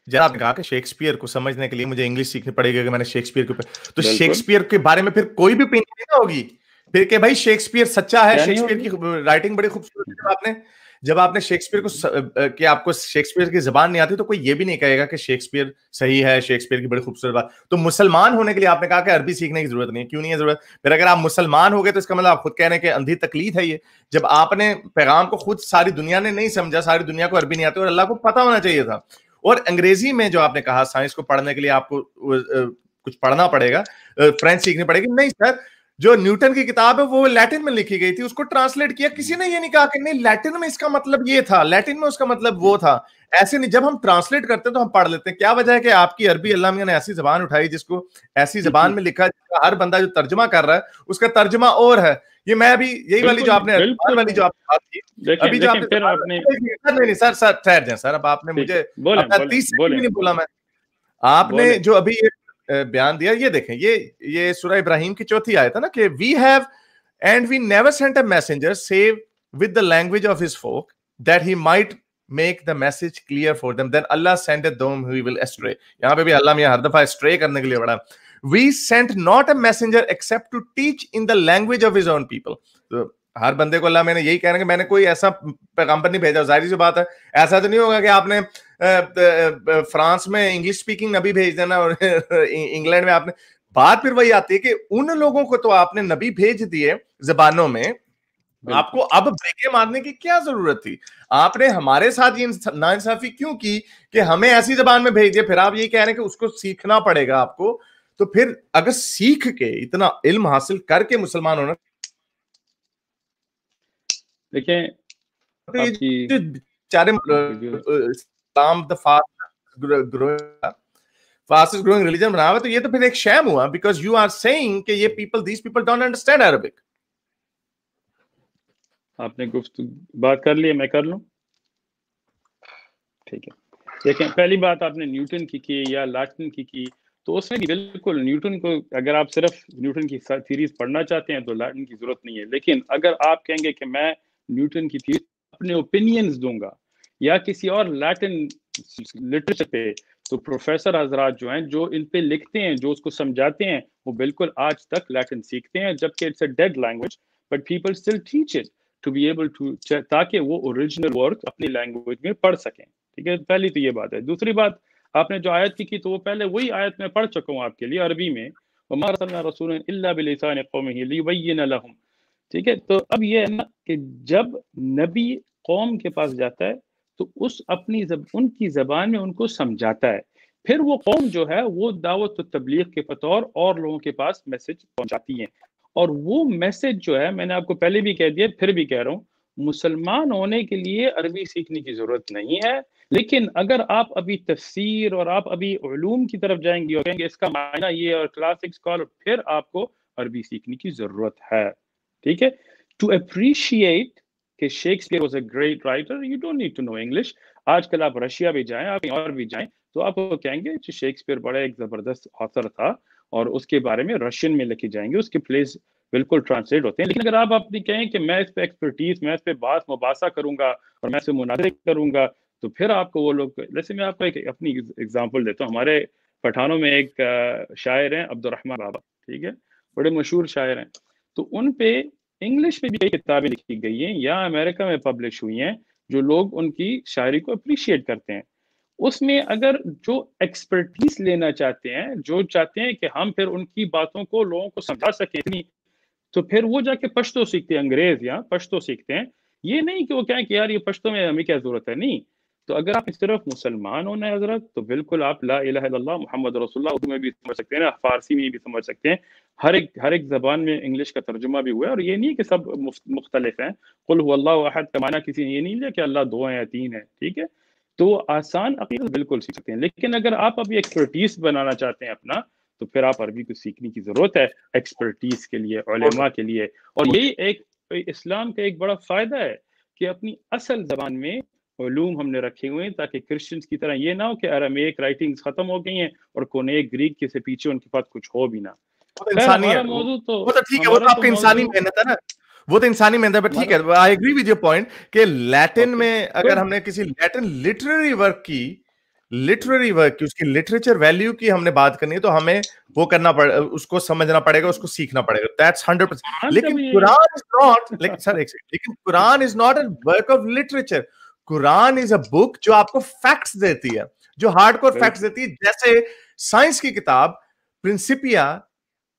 جب آپ نے کہا کہ شیکسپیئر کو سمجھنے کے لیے مجھے انگلش سیکھنی پڑے گی, کہ میں نے شیکسپیئر کے اوپر, تو شیکسپیئر کے بارے میں پھر کوئی بھی اوپینین نہیں ہوگی پھر کہ بھائی شیکسپیئر سچا ہے, شیکسپیئر کی رائٹنگ بڑی خوبصورت ہے. جب آپ نے شیکسپیئر کو کہ آپ کو شیکسپیئر کی زبان نہیں آتی تو کوئی یہ بھی نہیں کہے گا کہ شیکسپیئر صحیح ہے, شیکسپیئر کی بڑی خوبصورت بات. تو مسلمان ہونے کے لیے آپ نے کہا کہ عربی سیکھنے کی ضرورت نہیں ہے, کیوں نہیں ہے ضرورت؟ پھر اگر آپ مسلمان ہو گئے تو اس کا مطلب آپ خود کہہ رہے ہیں کہ اندھی تقلید ہے یہ. جب آپ نے پیغام کو خود ساری دنیا نے نہیں سمجھا, ساری دنیا کو عربی نہیں آتی اور اللہ کو پتہ ہونا چاہیے تھا, اور انگریزی میں جو آپ نے کہا سائنس کو پڑھنے کے لیے آپ کو کچھ پڑھنا پڑے گا, فرینچ سیکھنی پڑے گی, نہیں سر, جو نیوٹن کی کتاب ہے وہ لیٹن میں لکھی گئی تھی, اس کو ٹرانسلیٹ کیا, کسی نے یہ نہیں کہا کہ نہیں لیٹن میں اس کا مطلب یہ تھا, لیٹن میں اس کا مطلب وہ تھا. ایسے نہیں, جب ہم ٹرانسلیٹ کرتے ہیں تو ہم پڑھ لیتے ہیں. کیا وجہ ہے کہ آپ کی عربی اللہ میاں نے ایسی زبان اٹھائی جس کو ایسی زبان میں لکھا, جس کا ہر بندہ جو ترجمہ کر رہا ہے اس کا ترجمہ اور ہے. یہ میں ابھی یہی والی جو آپ نے والی جو آپ نے بات کی ابھی جو آپ نے سر ٹھہر جائیں سر, اب آپ نے مجھے 30 سیکنڈ بھی نہیں بولا, میں آپ نے جو ابھی بیان دیا, یہ دیکھیں, یہ سورہ ابراہیم کی 4 آیت ہے نا, کہ we have and we never sent a messenger save with the language of his folk that he might make the message clear for them, then Allah sendeth them who will astray. یہاں پہ بھی اللہ میاں ہر دفعہ straight کرنے کے لیے بڑا, we sent not a messenger except to teach in the language of his own people. تو ہر بندے کو اللہ میں نے یہی کہنا کہ میں نے کوئی ایسا پیغمبر نہیں بھیجا. ظاہری سی بات ہے, ایسا تو نہیں ہوگا کہ آپ نے فرانس میں انگلش اسپیکنگ نبی بھیج دینا اور انگلینڈ میں آپ نے, بات پھر وہی آتی ہے کہ ان لوگوں کو تو آپ نے نبی بھیج دیے زبانوں میں, آپ کو اب بریکیں مارنے کی کیا ضرورت تھی؟ آپ نے ہمارے ساتھ یہ ناانصافی کیوں کی کہ ہمیں ایسی زبان میں بھیج دیا؟ پھر آپ یہ کہہ رہے ہیں کہ اس کو سیکھنا پڑے گا آپ کو. تو پھر اگر سیکھ کے اتنا علم حاصل کر کے مسلمان ہونا, دیکھیں fastest growing religion بنا ہوا, تو یہ تو پھر ایک شیم ہوا, because you are saying کہ یہ these people don't understand Arabic. آپ نے بات کر لی, میں کر لوں, ٹھیک ہے. دیکھیں پہلی بات آپ نے نیوٹن کی یا لاٹن کی, تو اس میں بھی بالکل نیوٹن کو, اگر آپ صرف نیوٹن کی تھیریز پڑھنا چاہتے ہیں تو لاٹن کی ضرورت نہیں ہے. لیکن اگر آپ کہیں گے کہ میں نیوٹن کی تھیری اپنے اوپینینز دوں گا یا کسی اور لیٹن لٹریچر پہ, تو پروفیسر حضرات جو ہیں جو ان پہ لکھتے ہیں, جو اس کو سمجھاتے ہیں, وہ بالکل آج تک لیٹن سیکھتے ہیں, جبکہ it's a dead language, but people still teach it to be able to, تاکہ وہ اوریجنل ورک اپنی لینگویج میں پڑھ سکیں. ٹھیک ہے, پہلی تو یہ بات ہے. دوسری بات, آپ نے جو آیت کی تو وہ پہلے وہی آیت میں پڑھ چکا ہوں آپ کے لیے عربی میں, وَمَا أَرْسَلْنَا رَسُولًا إِلَّا بِلِسَانِ قَوْمِهِ لِيُبَيِّنَ لَهُمْ. ٹھیک ہے, تو اب یہ ہے نا کہ جب نبی قوم کے پاس جاتا ہے تو ان کی زبان میں ان کو سمجھاتا ہے, پھر وہ قوم جو ہے وہ دعوت و تبلیغ کے بطور اور لوگوں کے پاس میسج پہنچاتی ہیں. اور وہ میسج جو ہے, میں نے آپ کو پہلے بھی کہہ دیا, پھر بھی کہہ رہا ہوں, مسلمان ہونے کے لیے عربی سیکھنے کی ضرورت نہیں ہے. لیکن اگر آپ ابھی تفسیر اور آپ ابھی علوم کی طرف جائیں گے اور کہیں گے اس کا معنی یہ اور کلاسک اسکالر, پھر آپ کو عربی سیکھنے کی ضرورت ہے. ٹھیک ہے, ٹو اپریشیٹ کہ Shakespeare was a great writer, you don't need to know English. آج کل آپ رشیا بھی جائیں, آپ اور بھی جائیں, تو آپ کو کہیں گے کہ شیکسپیئر بڑا ایک زبردست آتھر تھا, اور اس کے بارے میں رشین میں لکھی جائیں گے, اس کے پلیز بالکل ٹرانسلیٹ ہوتے ہیں. لیکن اگر آپ اپنی کہیں کہ میں اس پہ ایکسپرٹیز, میں اس پہ بحث مباحثہ کروں گا اور میں اس پہ مناظرے کروں گا, تو پھر آپ کو وہ لوگ, جیسے میں آپ کو اپنی ایگزامپل دیتا ہوں. ہمارے پٹھانوں میں ایک شاعر ہیں عبد الرحمن بابا, ٹھیک ہے, بڑے مشہور شاعر ہیں. تو ان پہ انگلش میں بھی کئی کتابیں لکھی گئی ہیں یا امریکہ میں پبلش ہوئی ہیں, جو لوگ ان کی شاعری کو اپریشیٹ کرتے ہیں. اس میں اگر جو ایکسپرٹیز لینا چاہتے ہیں, جو چاہتے ہیں کہ ہم پھر ان کی باتوں کو لوگوں کو سمجھا سکیں, تو پھر وہ جا کے پشتو سیکھتے ہیں, انگریز یا پشتو سیکھتے ہیں. یہ نہیں کہ وہ کہیں کہ یار یہ پشتو میں ہمیں کیا ضرورت ہے, نہیں. تو اگر آپ صرف مسلمان ہونا ہے حضرت, تو بالکل آپ لا الہ الا اللہ محمد رسول اللہ اردو میں بھی سمجھ سکتے ہیں, فارسی میں بھی سمجھ سکتے ہیں, ہر ایک زبان میں انگلش کا ترجمہ بھی ہوا ہے. اور یہ نہیں کہ سب مختلف ہیں. قل هو اللہ احد کا معنی کسی نے یہ نہیں لیا کہ اللہ 2 ہیں یا 3 ہیں, ٹھیک ہے. تو آسان عقیدت بالکل سیکھ سکتے ہیں. لیکن اگر آپ ابھی ایکسپرٹیز بنانا چاہتے ہیں اپنا, تو پھر آپ عربی کو سیکھنے کی ضرورت ہے ایکسپرٹیز کے لیے, علماء کے لیے. اور یہی ایک اسلام کا ایک بڑا فائدہ ہے کہ اپنی اصل زبان میں علوم ہم نے رکھے ہوئے ہیں, تاکہ کرسچنز کی طرح یہ نہ ہو کہ ارمیک رائٹنگز ختم ہو گئی ہیں اور کونیک گریک کے سے پیچھے ان کے پاس کچھ ہو بھی نہ. ہمارا موضوع تو ٹھیک ہے, وہ تو آپ کی انسانی محنت ہے نا, وہ تو انسانی محنت ہے. ٹھیک ہے, I agree with your point کہ لیٹن میں اگر ہم نے کسی لیٹن لٹریری ورک کی, اس کی لٹریچر ویلیو کی ہم نے بات کرنی ہے, تو ہمیں وہ کرنا پڑے, اس کو سمجھنا پڑے گا, اس کو سیکھنا پڑے گا. دیٹس 100%. لیکن Quran is not a work of literature. Quran is a book جو آپ کو فیکٹس دیتی ہے, جو ہارڈ کور فیکٹس دیتی ہے. جیسے سائنس کی کتاب پرنسپیا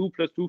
2+2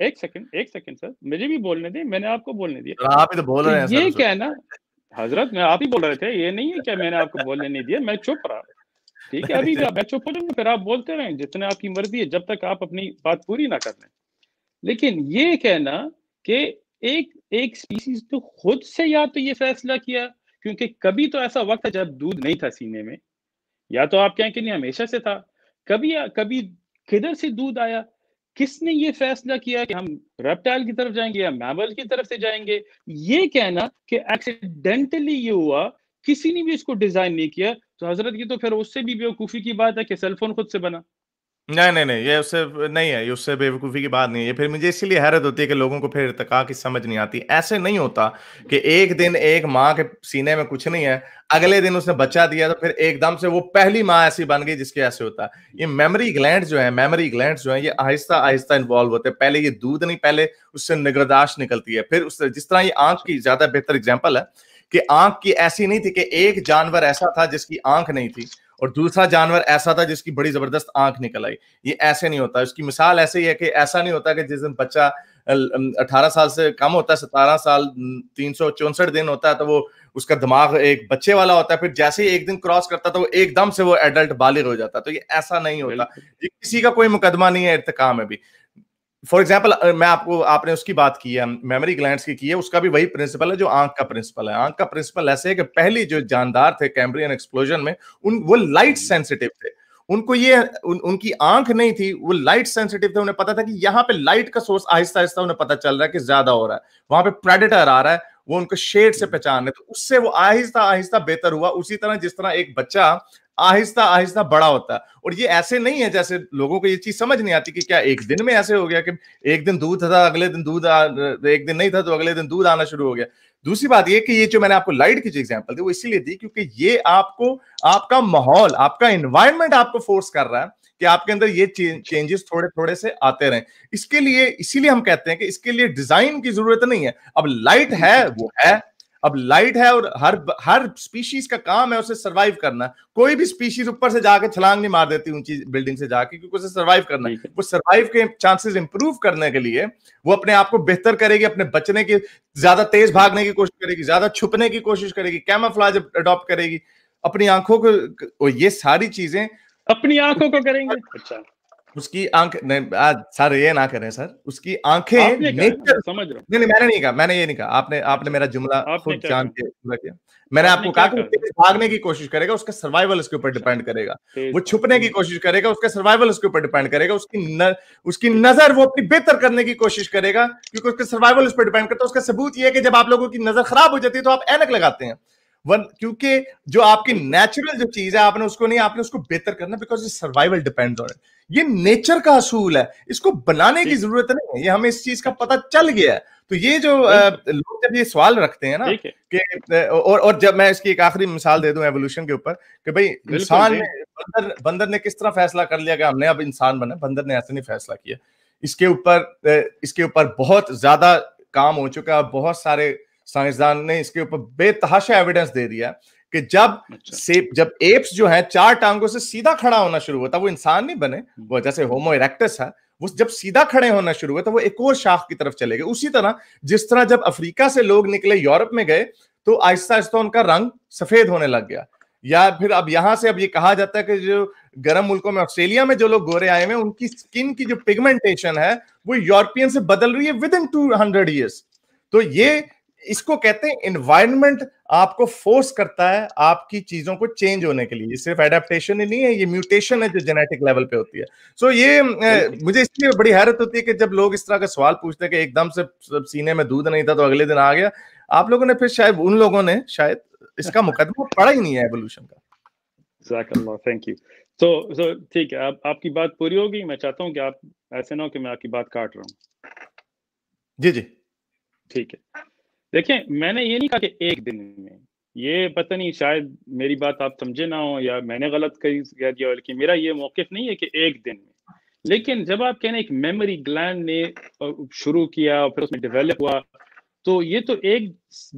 ایک سیکنڈ سر, مجھے بھی بولنے دیں, میں نے آپ کو بولنے دیا. آپ ہی تو بول رہے ہیں یہ کہنا حضرت, میں آپ ہی بول رہے تھے, یہ نہیں ہے کہ میں نے آپ کو بولنے نہیں دیا, میں چپ رہا. ٹھیک ہے, ابھی بھی میں چپ ہو جاؤں گا, پھر آپ بولتے رہیں جتنے آپ کی مرضی ہے, جب تک آپ اپنی بات پوری نہ کر لیں. لیکن یہ کہنا کہ ایک اسپیسیز تو خود سے یا تو یہ فیصلہ کیا, کیونکہ کبھی تو ایسا وقت ہے جب دودھ نہیں تھا سینے میں, یا تو آپ کہیں کہ نہیں ہمیشہ سے تھا, کبھی کدھر سے دودھ آیا, کس نے یہ فیصلہ کیا کہ ہم ریپٹائل کی طرف جائیں گے یا میمل کی طرف سے جائیں گے. یہ کہنا کہ ایکسیڈنٹلی یہ ہوا, کسی نے بھی اس کو ڈیزائن نہیں کیا, تو حضرت یہ تو پھر اس سے بھی بیوقوفی کی بات ہے کہ سیل فون خود سے بنا. نہیں, یہ اس سے نہیں ہے, یہ اس سے بے وقوفی کی بات نہیں ہے. یہ پھر مجھے اسی لیے حیرت ہوتی ہے کہ لوگوں کو پھر ارتقاء کی سمجھ نہیں آتی. ایسے نہیں ہوتا کہ ایک دن ایک ماں کے سینے میں کچھ نہیں ہے, اگلے دن اس نے بچہ دیا تو پھر ایک دم سے وہ پہلی ماں ایسی بن گئی جس کے ایسے ہوتا ہے. یہ میموری گلینڈ جو ہیں یہ آہستہ آہستہ انوالو ہوتے ہیں. پہلے یہ دودھ نہیں, پہلے اس سے نگہداشت نکلتی ہے. پھر اس سے جس طرح یہ آنکھ کی زیادہ بہتر اگزامپل ہے کہ آنکھ کی ایسی نہیں تھی کہ ایک جانور ایسا تھا جس کی آنکھ نہیں تھی اور دوسرا جانور ایسا تھا جس کی بڑی زبردست آنکھ نکل آئی. یہ ایسے نہیں ہوتا. اس کی مثال ایسے ہی ہے کہ ایسا نہیں ہوتا کہ جس دن بچہ 18 سال سے کم ہوتا ہے, 17 سال 364 دن ہوتا ہے, تو وہ اس کا دماغ ایک بچے والا ہوتا ہے, پھر جیسے ہی ایک دن کراس کرتا تو وہ ایک دم سے وہ ایڈلٹ بالغ ہو جاتا. تو یہ ایسا نہیں ہوتا. یہ کسی کا کوئی مقدمہ نہیں ہے ارتقاء میں بھی. فار ایگزامپل, میں آپ نے اس کی بات کی ہے, میموری گلینڈز کی ہے, اس کا بھی وہی پرنسپل ہے جو آنکھ کا پرنسپل ہے. آنکھ کا پرنسپل ایسے ہے کہ پہلی جو جاندار تھے کیمبرین ایکسپلوژن میں, وہ لائٹ سینسٹیو تھے. ان کو یہ ان کی آنکھ نہیں تھی, وہ لائٹ سینسٹیو تھے. انہیں پتا تھا کہ یہاں پہ لائٹ کا سورس آہستہ آہستہ انہیں پتا چل رہا ہے کہ زیادہ ہو رہا ہے, وہاں پہ پریڈیٹر آ رہا ہے, وہ ان کو شیڈ سے پہچان رہے. تو اس سے وہ آہستہ آہستہ بہتر ہوا. اسی طرح جس طرح ایک بچہ آہستہ آہستہ بڑا ہوتا ہے. اور یہ ایسے نہیں ہے جیسے لوگوں کو یہ چیز سمجھ نہیں آتی کہ کیا ایک دن میں ایسے ہو گیا کہ ایک دن دودھ تھا اگلے دن دودھ, ایک دن نہیں تھا تو اگلے دن دودھ آنا شروع ہو گیا. دوسری بات یہ کہ یہ جو میں نے آپ کو لائٹ کی جو ایگزامپل دی وہ اسی لیے دی کیونکہ یہ آپ کا ماحول, آپ کا انوائرمنٹ آپ کو فورس کر رہا ہے کہ آپ کے اندر یہ چینجز تھوڑے تھوڑے سے آتے رہیں. اس کے لیے اسی لیے ہم کہتے ہیں کہ اس کے لیے ڈیزائن کی ضرورت نہیں ہے. اب لائٹ ہے وہ ہے, اب لائٹ ہے, اور ہر سپیشیز کا کام ہے اسے سروائیو کرنا. کوئی بھی سپیشیز اوپر سے جا کے چھلانگ نہیں مار دیتی اونچی بلڈنگ سے جا کے, کیونکہ اسے سروائیو کرنا ہے. وہ سروائیو کے چانسز امپروو کرنے کے لیے وہ اپنے آپ کو بہتر کرے گی, اپنے بچنے کی, زیادہ تیز بھاگنے کی کوشش کرے گی, زیادہ چھپنے کی کوشش کرے گی, کیموفلاج اڈاپٹ کرے گی, اپنی آنکھوں کو, یہ ساری چیزیں اپنی آنکھوں کو کریں گے. اچھا, اس کی آنکھ سر یہ نہ کریں سر, اس کی آنکھیں نیچر, سمجھ رہا ہوں. نہیں میں نے نہیں کہا, میں نے یہ نہیں کہا, آپ نے میرا جملہ خود جان کے پورا کیا. میں نے آپ کو کہا کہ وہ بھاگنے کی کوشش کرے گا, اس کا سروائیول اس کے اوپر ڈیپینڈ کرے گا. وہ چھپنے کی کوشش کرے گا, اس کا سروائیول اس کے اوپر ڈیپینڈ کرے گا. اس کی نظر وہ اپنی بہتر کرنے کی کوشش کرے گا کیونکہ اس کا سروائیول اس پر ڈیپینڈ کرتا ہے. اس کا ثبوت یہ ہے کہ جب آپ لوگوں کی نظر خراب ہو جاتی ہے تو آپ اینک لگاتے ہیں, کیونکہ جو آپ کی نیچرل جو چیز ہے آپ نے اس کو نہیں, آپ نے اس کو بہتر کرنا, because survival depend on it. یہ نیچر کا اصول ہے, اس کو بنانے کی ضرورت نہیں ہے, یہ ہمیں اس چیز کا پتہ چل گیا ہے. تو یہ جو لوگ جب یہ سوال رکھتے ہیں نا کہ اور جب میں اس کی ایک آخری مثال دے دوں ایوولوشن کے اوپر کہ بھئی انسان نے, بندر نے کس طرح فیصلہ کر لیا کہ ہم نے اب انسان بنا. بندر نے ایسے نہیں فیصلہ کیا. اس کے اوپر بہت زیادہ کام ہو چکا ہے, بہت سارے سائنسدان نے اس کے اوپر بے تحاشا ایویڈنس دے دیا کہ جب ایپس جو ہیں 4 ٹانگوں سے سیدھا کھڑا ہونا شروع ہوتا, وہ انسان نہیں بنے, وہ جیسے ہومو ایریکٹس ہے, وہ جب سیدھا کھڑے ہونا شروع ہوئے تو وہ ایک اور شاخ کی طرف چلے گئے. اسی طرح جس طرح جب افریقہ سے لوگ نکلے یورپ میں گئے تو آہستہ آہستہ ان کا رنگ سفید ہونے لگ گیا. یا پھر اب یہاں سے اب یہ کہا جاتا ہے کہ جو گرم ملکوں میں, آسٹریلیا میں جو لوگ گورے آئے ہیں ان کی سکن کی جو پگمنٹیشن ہے وہ یورپین سے بدل رہی ہے ودن 200 ایئرس. تو یہ اس کو کہتے ہیں انوائرمنٹ آپ کو فورس کرتا ہے آپ کی چیزوں کو چینج ہونے کے لیے. یہ صرف ایڈیپٹیشن ہی نہیں ہے, یہ میوٹیشن ہے جو جینیٹک لیول پہ ہوتی ہے. سو یہ مجھے اس لیے بڑی حیرت ہوتی ہے کہ جب لوگ اس طرح کا سوال پوچھتے ہیں کہ ایک دم سے سینے میں دودھ نہیں تھا تو اگلے دن آ گیا. آپ لوگوں نے پھر شاید ان لوگوں نے شاید اس کا مقدمہ پڑھا ہی نہیں ہے ایوولوشن کا. جزاک اللہ, تھینک یو. تو ٹھیک ہے, آپ کی بات پوری ہوگی. میں چاہتا ہوں کہ آپ ایسے نہ ہو کہ میں آپ کی بات کاٹ رہا ہوں. جی ٹھیک ہے. دیکھیں, میں نے یہ نہیں کہا کہ ایک دن میں, یہ پتہ نہیں شاید میری بات آپ سمجھے نہ ہو یا میں نے غلط کہہ دیا, لیکن میرا یہ موقف نہیں ہے کہ ایک دن میں. لیکن جب آپ کہنے ایک میموری گلینڈ نے شروع کیا اور پھر اس میں ڈیولپ ہوا, تو یہ تو ایک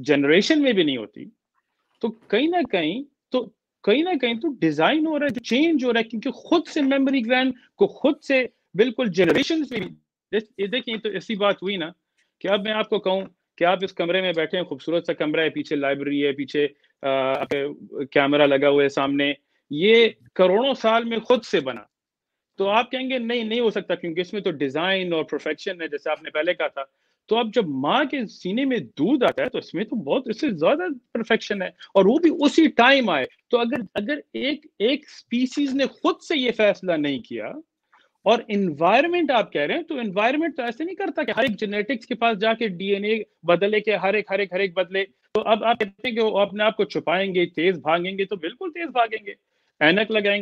جنریشن میں بھی نہیں ہوتی. تو کہیں نہ کہیں تو ڈیزائن ہو رہا ہے, جو چینج ہو رہا ہے, کیونکہ خود سے میموری گلینڈ کو خود سے بالکل جنریشن میں دیکھیں تو ایسی بات ہوئی نا کہ اب میں آپ کو کہوں کہ آپ اس کمرے میں بیٹھے ہیں, خوبصورت سا کمرہ ہے, پیچھے لائبریری ہے, پیچھے کیمرہ لگا ہوا ہے سامنے, یہ کروڑوں سال میں خود سے بنا, تو آپ کہیں گے نہیں ہو سکتا کیونکہ اس میں تو ڈیزائن اور پرفیکشن ہے جیسے آپ نے پہلے کہا تھا. تو اب جب ماں کے سینے میں دودھ آتا ہے تو اس میں تو بہت اس سے زیادہ پرفیکشن ہے, اور وہ بھی اسی ٹائم آئے. تو اگر ایک اسپیسیز نے خود سے یہ فیصلہ نہیں کیا, اور انوائرمنٹ آپ کہہ رہے ہیں, تو انوائرمنٹ تو ایسے نہیں کرتا کہ ہر ایک جینیٹکس کے پاس جا کے ڈی این اے بدلے کے ہر ایک بدلے. تو اب آپ کہتے ہیں کہ وہ اپنے آپ کو چھپائیں گے, تیز بھاگیں گے, تو بالکل تیز بھاگیں گے. اینک لگائیں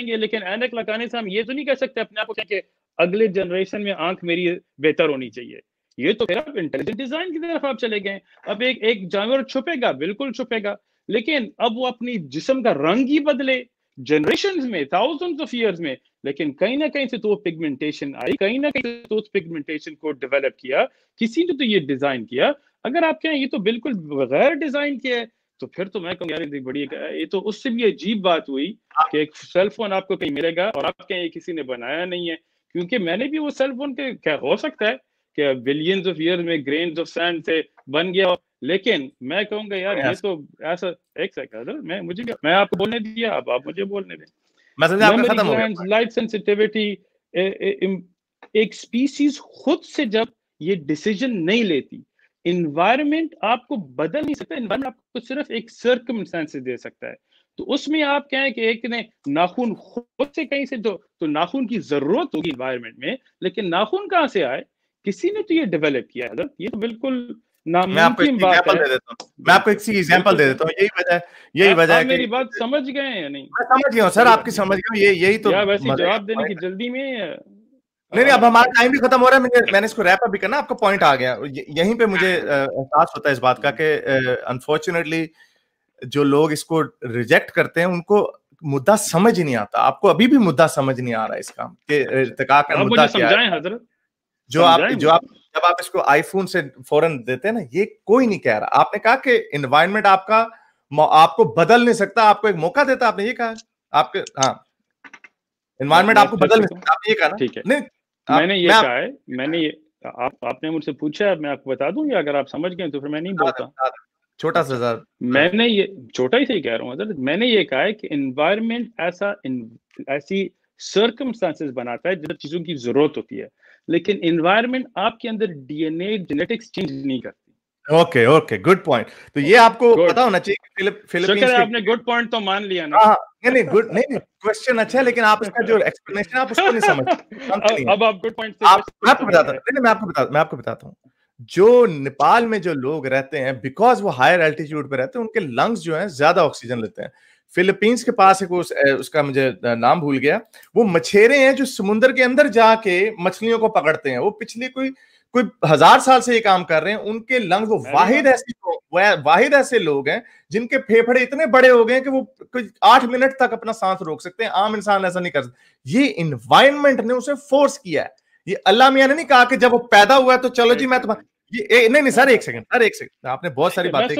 گے, لیکن اینک لگانے سے ہم یہ تو نہیں کہہ سکتے اپنے آپ کو کہ اگلے جنریشن میں آنکھ میری بہتر ہونی چاہیے. یہ تو پھر آپ انٹیلیجنٹ ڈیزائن کی طرف آپ چلے گئے. اب ایک جانور چھپے گا, بالکل چھپے گا, لیکن اب وہ اپنی جسم کا رنگ ہی بدلے جنریشنز میں, thousands of years میں, لیکن کہیں نہ کہیں سے تو پگمنٹیشن آئی, کہیں نہ کہیں سے تو اس پگمنٹیشن کو ڈیولپ کیا, کسی نے تو یہ ڈیزائن کیا. اگر آپ کہیں یہ تو بالکل بغیر ڈیزائن کیا ہے, تو پھر تو میں کہوں یار بڑی یہ تو اس سے بھی عجیب بات ہوئی کہ ایک سیل فون آپ کو کہیں ملے گا اور آپ کہیں یہ کسی نے بنایا نہیں ہے. کیونکہ میں نے بھی وہ سیل فون کے کیا ہو سکتا ہے کہ بلینز آف ایئر میں گرینز آف سینڈ سے بن گیا, لیکن میں کہوں گا یار یہ تو ایسا. ایک سیکنڈ, میں آپ کو بولنے دیا, اب آپ مجھے بولنے دیں. لائٹ سینسٹیوٹی, ایک سپیسیز خود سے جب یہ ڈیسیجن نہیں لیتی, انوائرمنٹ آپ کو بدل نہیں سکتا, انوائرمنٹ آپ کو صرف ایک سرکمسٹانسز دے سکتا ہے. تو اس میں آپ کہیں کہ ایک نے ناخن خود سے کہیں سے تو ناخن کی ضرورت ہوگی انوائرمنٹ میں, لیکن ناخن کہاں سے آئے, کسی نے تو یہ ڈیولپ کیا ہے. یہ تو بالکل ناممکن بات ہے. میں آپ کو ایک سی ایگزامپل دے دیتا ہوں. یہی وجہ ہے. میری بات سمجھ گئے ہیں یا نہیں؟ میں سمجھ گیا ہوں سر, آپ کی سمجھ گیا ہوں. یہی تو ویسے جواب دینے کی جلدی میں نہیں, اب ہمارا ٹائم بھی ختم ہو رہا ہے. میں نے اس کو ریپ اپ بھی کرنا, آپ کا پوائنٹ آ گیا. یہیں پہ مجھے احساس ہوتا ہے اس بات کا کہ انفارچونیٹلی جو لوگ اس کو ریجیکٹ کرتے ہیں ان کو مدعا سمجھ نہیں آتا. آپ کو ابھی بھی مدعا سمجھ نہیں آ رہا اس کا کہ ارتقاء کا مدعا کیا ہے. حضرت جو آپ جب آپ اس کو آئی فون سے فوراً دیتے ہیں نا, یہ کوئی نہیں کہہ رہا. آپ نے کہا کہ انوائرمنٹ آپ کو بدل نہیں سکتا, آپ کو ایک موقع دیتا. آپ نے یہ کہا آپ کے, ہاں انوائرمنٹ آپ کو بدل نہیں سکتا, آپ نے یہ کہا نا. ٹھیک ہے, میں نے یہ کہا ہے, میں نے یہ آپ نے مجھ سے پوچھا ہے, میں آپ کو بتا دوں, یا اگر آپ سمجھ گئے تو پھر میں نہیں بولتا. چھوٹا سا سر, میں نے یہ چھوٹا ہی سے کہہ رہا ہوں حضرت, میں نے یہ کہا ہے کہ انوائرمنٹ ایسی سرکمسٹانسز بناتا ہے جب چیزوں کی ضرورت ہوتی ہے, لیکن انوائرمنٹ آپ کے اندر ڈی این اے جینیٹکس چینج نہیں کرتی. Okay good point. تو یہ آپ کو پتا ہونا چاہیے کہ شکر ہے آپ نے گڈ پوائنٹ تو مان لیا نا. نہیں گڈ نہیں, کوسچن اچھا ہے, لیکن آپ اس کا جو ایکسپلینیشن آپ اس کو نہیں سمجھتے. اب آپ گڈ پوائنٹ میں آپ کو بتاتا ہوں. جو نیپال میں جو لوگ رہتے ہیں, بیکاز وہ ہائر الٹیٹیوڈ پہ رہتے ہیں, ان کے لنگس جو ہیں زیادہ آکسیجن لیتے ہیں. فلپینس کے پاس ایک اس کا مجھے نام بھول گیا, وہ مچھیرے ہیں جو سمندر کے اندر جا کے مچھلیوں کو پکڑتے ہیں. وہ پچھلی کوئی 1000 سال سے یہ کام کر رہے ہیں. ان کے لنگس, وہ واحد ایسے لوگ ہیں جن کے پھیپھڑے اتنے بڑے ہو گئے ہیں کہ وہ 8 منٹ تک اپنا سانس روک سکتے ہیں. عام انسان ایسا نہیں کر سکتا. یہ انوائرمنٹ نے اسے فورس کیا ہے. یہ اللہ میاں نے نہیں کہا کہ جب وہ پیدا ہوا ہے تو چلو جی میں نہیں سر, ایک سیکنڈ, آپ نے بہت ساری باتیں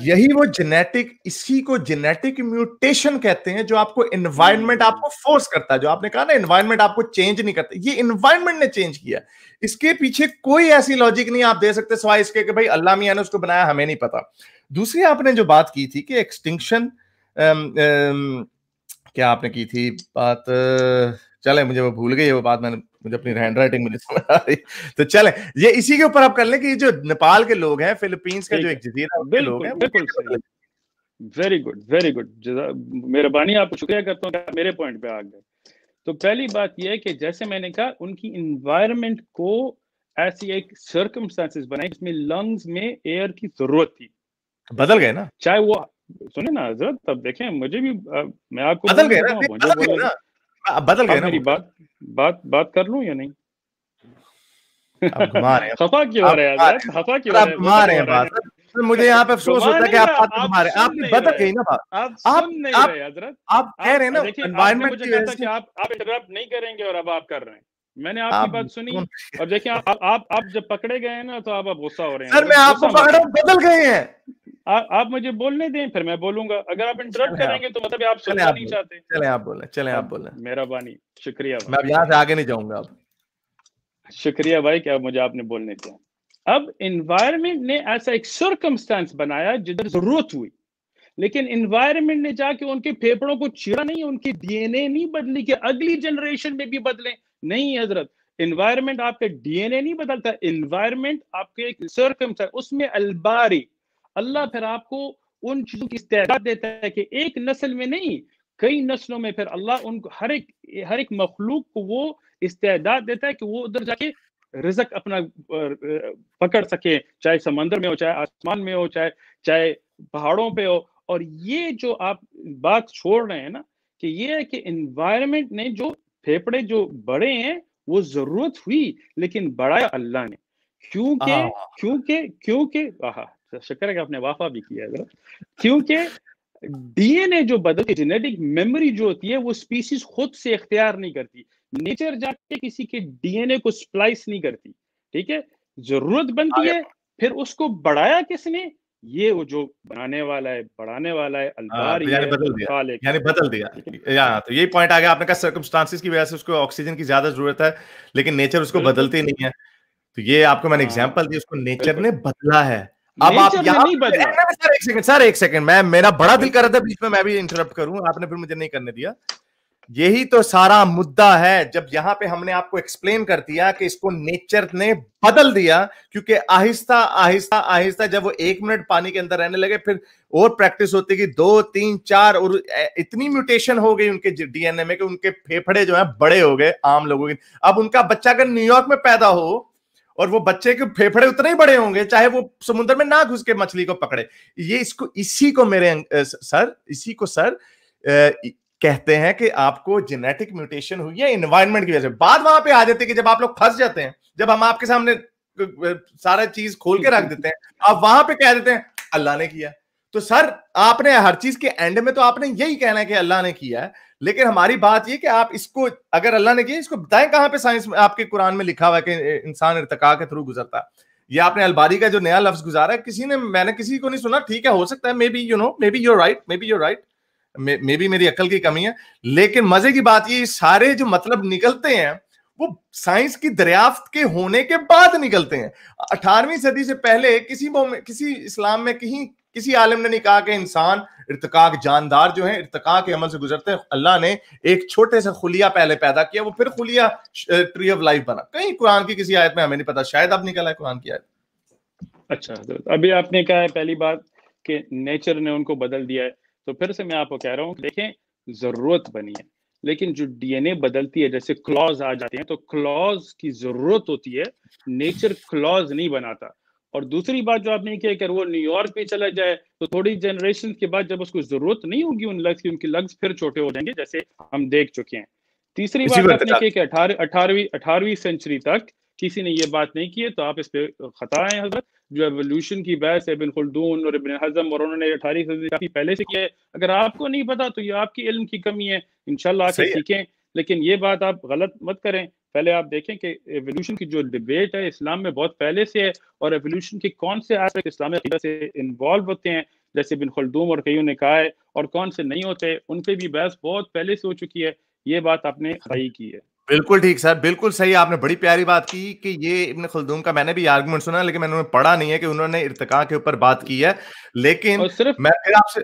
یہی وہ جینیٹک, اسی کو جینیٹک میوٹیشن کہتے ہیں, جو آپ کو انوائرمنٹ آپ کو فورس کرتا ہے. جو آپ نے کہا نا انوائرمنٹ آپ کو چینج نہیں کرتا, یہ انوائرمنٹ نے چینج کیا. اس کے پیچھے کوئی ایسی لاجک نہیں آپ دے سکتے سوائے اس کے کہ بھائی اللہ میاں نے اس کو بنایا, ہمیں نہیں پتا. دوسری آپ نے جو بات کی تھی کہ ایکسٹنکشن, کیا آپ نے کی تھی بات, چلے مجھے وہ بھول گئی وہ بات, مجھے اپنی ہینڈ رائٹنگ میں نہیں سمجھ آ رہی. تو چلیں یہ اسی کے اوپر آپ کر لیں کہ یہ جو نیپال کے لوگ ہیں, فلپینس کا جو ایک جزیرہ کے لوگ ہیں. ویری گڈ, مہربانی, آپ کو شکریہ کرتا ہوں کہ میرے پوائنٹ پہ آ گئے. تو پہلی بات یہ ہے کہ جیسے میں نے کہا, ان کی انوائرمنٹ کو ایسی ایک سرکمسٹانسز بنائی جس میں لنگز میں ایئر کی ضرورت تھی. بدل گئے نا, چاہے وہ سنیں نا حضرت, اب دیکھیں مجھے بھی, میں آپ کو بدل گئے نا, میری بات کر لوں یا نہیں؟ خفا کیوں ہو رہے ہیں حضرت, خفا کیوں ہو رہے ہیں؟ مجھے یہاں پہ افسوس ہوتا ہے کہ آپ نے بدل گئی نا بات. آپ نہیں رہے حضرت, آپ کہہ رہے ہیں نا انوائرمنٹ کی وجہ سے آپ انٹرپٹ نہیں کریں گے, اور اب آپ کر رہے ہیں. میں نے آپ کی بات سنی, اور دیکھیں آپ جب پکڑے گئے ہیں نا تو آپ غصہ ہو رہے ہیں. سر میں آپ کو پکڑا, بدل گئے ہیں. آپ مجھے بولنے دیں پھر میں بولوں گا. اگر آپ انٹرپٹ کریں گے تو مطلب آپ سننا نہیں چاہتے. چلیں آپ بولیں. مہربانی, شکریہ میں اب یہاں سے آگے نہیں جاؤں گا. اب شکریہ بھائی کہ مجھے آپ نے بولنے دیا. اب انوائرمنٹ نے ایسا ایک سرکمسٹانس بنایا جدھر ضرورت ہوئی, لیکن انوائرمنٹ نے جا کے ان کے پھیپڑوں کو چیرا نہیں, ان کی ڈی این اے نہیں بدلی کہ اگلی جنریشن میں بھی بدلیں. نہیں حضرت, انوائرمنٹ آپ کے ڈی این اے نہیں بدلتا, انوائرمنٹ آپ کے ایک سرکمسٹانس, اس میں الباری اللہ پھر آپ کو ان چیزوں کی استعداد دیتا ہے کہ ایک نسل میں نہیں کئی نسلوں میں پھر اللہ ان کو ہر ایک مخلوق کو وہ استعداد دیتا ہے کہ وہ ادھر جا کے رزق اپنا پکڑ سکے, چاہے سمندر میں ہو, چاہے آسمان میں ہو, چاہے پہاڑوں پہ ہو. اور یہ جو آپ بات چھوڑ رہے ہیں نا کہ یہ ہے کہ انوائرمنٹ نے جو پھیپڑے جو بڑے ہیں وہ ضرورت ہوئی لیکن بڑھایا اللہ نے, کیونکہ شکر ہے کہ آپ نے وافا بھی کیا ہے, کیونکہ ڈی این اے جو بدلتی جینیٹک میموری جو ہوتی ہے وہ اسپیسیز خود سے اختیار نہیں کرتی, نیچر جا کے کسی کے ڈی این اے کو سپلائس نہیں کرتی. ٹھیک ہے, ضرورت بنتی ہے, پھر اس کو بڑھایا کس نے, یہ وہ جو بنانے والا ہے, بڑھانے والا ہے, الباری ہے, خالق, یعنی بدل دیا. تو یہی پوائنٹ آ گیا آپ نے کہا سرکمسٹانسز کی وجہ سے اس کو آکسیجن کی زیادہ ضرورت ہے لیکن نیچر اس کو بدلتی نہیں ہے. تو یہ آپ کو میں نے ایگزامپل دی, اس کو نیچر نے بدلا ہے. اب آپ سر ایک سیکنڈ, میرا بڑا دل کر رہا تھا بیچ میں بھی انٹرپٹ کروں, آپ نے پھر مجھے نہیں کرنے دیا. یہی تو سارا مدعا ہے جب یہاں پہ ہم نے آپ کو ایکسپلین کر دیا کہ اس کو نیچر نے بدل دیا, کیونکہ آہستہ آہستہ آہستہ جب وہ 1 منٹ پانی کے اندر رہنے لگے پھر اور پریکٹس ہوتی گئی, 2 3 4 اور اتنی میوٹیشن ہو گئی ان کے ڈی این اے میں کہ ان کے پھیپھڑے جو ہیں بڑے ہو گئے عام لوگوں کے. اب ان کا بچہ اگر نیو یارک میں پیدا ہو اور وہ بچے کے پھیپھڑے اتنے ہی بڑے ہوں گے چاہے وہ سمندر میں نہ گھس کے مچھلی کو پکڑے. یہ اسی کو میرے سر کہتے ہیں کہ آپ کو جینیٹک میوٹیشن ہوئی ہے انوائرمنٹ کی وجہ سے. بات وہاں پہ آ جاتی ہے کہ جب آپ لوگ پھنس جاتے ہیں, جب ہم آپ کے سامنے سارا چیز کھول کے رکھ دیتے ہیں, آپ وہاں پہ کہہ دیتے ہیں اللہ نے کیا. تو سر آپ نے ہر چیز کے اینڈ میں تو آپ نے یہی کہنا ہے کہ اللہ نے کیا ہے, لیکن ہماری بات یہ کہ آپ اس کو اگر اللہ نے کیا اس کو بتائیں کہاں پہ سائنس میں آپ کے قرآن میں لکھا ہوا ہے کہ انسان ارتقاء کے تھرو گزرتا ہے. یہ آپ نے الباری کا جو نیا لفظ گزارا ہے میں نے کسی کو نہیں سنا. ٹھیک ہے, ہو سکتا ہے, maybe you're right, میں بھی میری عقل کی کمی ہے, لیکن مزے کی بات یہ سارے جو مطلب نکلتے ہیں وہ سائنس کی دریافت کے ہونے کے بعد نکلتے ہیں. 18ویں صدی سے پہلے کسی اسلام میں کسی عالم نے نہیں کہا کہ انسان ارتقاء جاندار جو ہیں ارتقاء کے عمل سے گزرتے ہیں. اللہ نے ایک چھوٹے سے خلیہ پہلے پیدا کیا, وہ پھر خلیہ ٹری آف لائف بنا. کہیں قرآن کی کسی آیت میں ہمیں نہیں پتا, شاید اب نکلا ہے قرآن کی آیت. اچھا, ابھی آپ نے کہا ہے پہلی بات کہ نیچر نے ان کو بدل دیا ہے, تو پھر سے میں آپ کو کہہ رہا ہوں دیکھیں ضرورت بنی ہے, لیکن جو ڈی این اے بدلتی ہے جیسے کلوز آ جاتے ہیں تو کلوز کی ضرورت ہوتی ہے, نیچر کلوز نہیں بناتا. اور دوسری بات جو آپ نے کی کہ وہ نیو یارک پہ چلا جائے تو تھوڑی جنریشن کے بعد جب اس کو ضرورت نہیں ہوگی ان لگز کی, ان کے لگز پھر چھوٹے ہو جائیں گے جیسے ہم دیکھ چکے ہیں. تیسری بات آپ نے کی کہ 18ویں سینچری تک کسی نے یہ بات نہیں کی ہے, تو آپ اس پہ خطا ہیں حضرت. جو ایولیوشن کی بحث ابن خلدون اور ابن حزم اور انہوں نے 18ویں صدی کافی پہلے سے کیا ہے, اگر آپ کو نہیں پتا تو یہ آپ کی علم کی کمی ہے, انشاءاللہ آ کے سیکھیں. لیکن یہ بات آپ غلط مت کریں. پہلے آپ دیکھیں کہ ایولیوشن کی جو ڈیبیٹ ہے اسلام میں بہت پہلے سے ہے, اور ایولیوشن کے کون سے ایسپیکٹ اسلامی عقیدہ سے انوالو ہوتے ہیں جیسے ابن خلدون اور کئیوں نے کہا ہے, اور کون سے نہیں ہوتے, ان پہ بھی بحث بہت پہلے سے ہو چکی ہے. یہ بات آپ نے صحیح کی ہے. بالکل ٹھیک سر, بالکل صحیح, آپ نے بڑی پیاری بات کی کہ یہ ابن خلدون کا میں نے بھی آرگومنٹ سنا لیکن میں نے پڑھا نہیں ہے کہ انہوں نے ارتقاء کے اوپر بات کی ہے. لیکن میں پھر آپ سے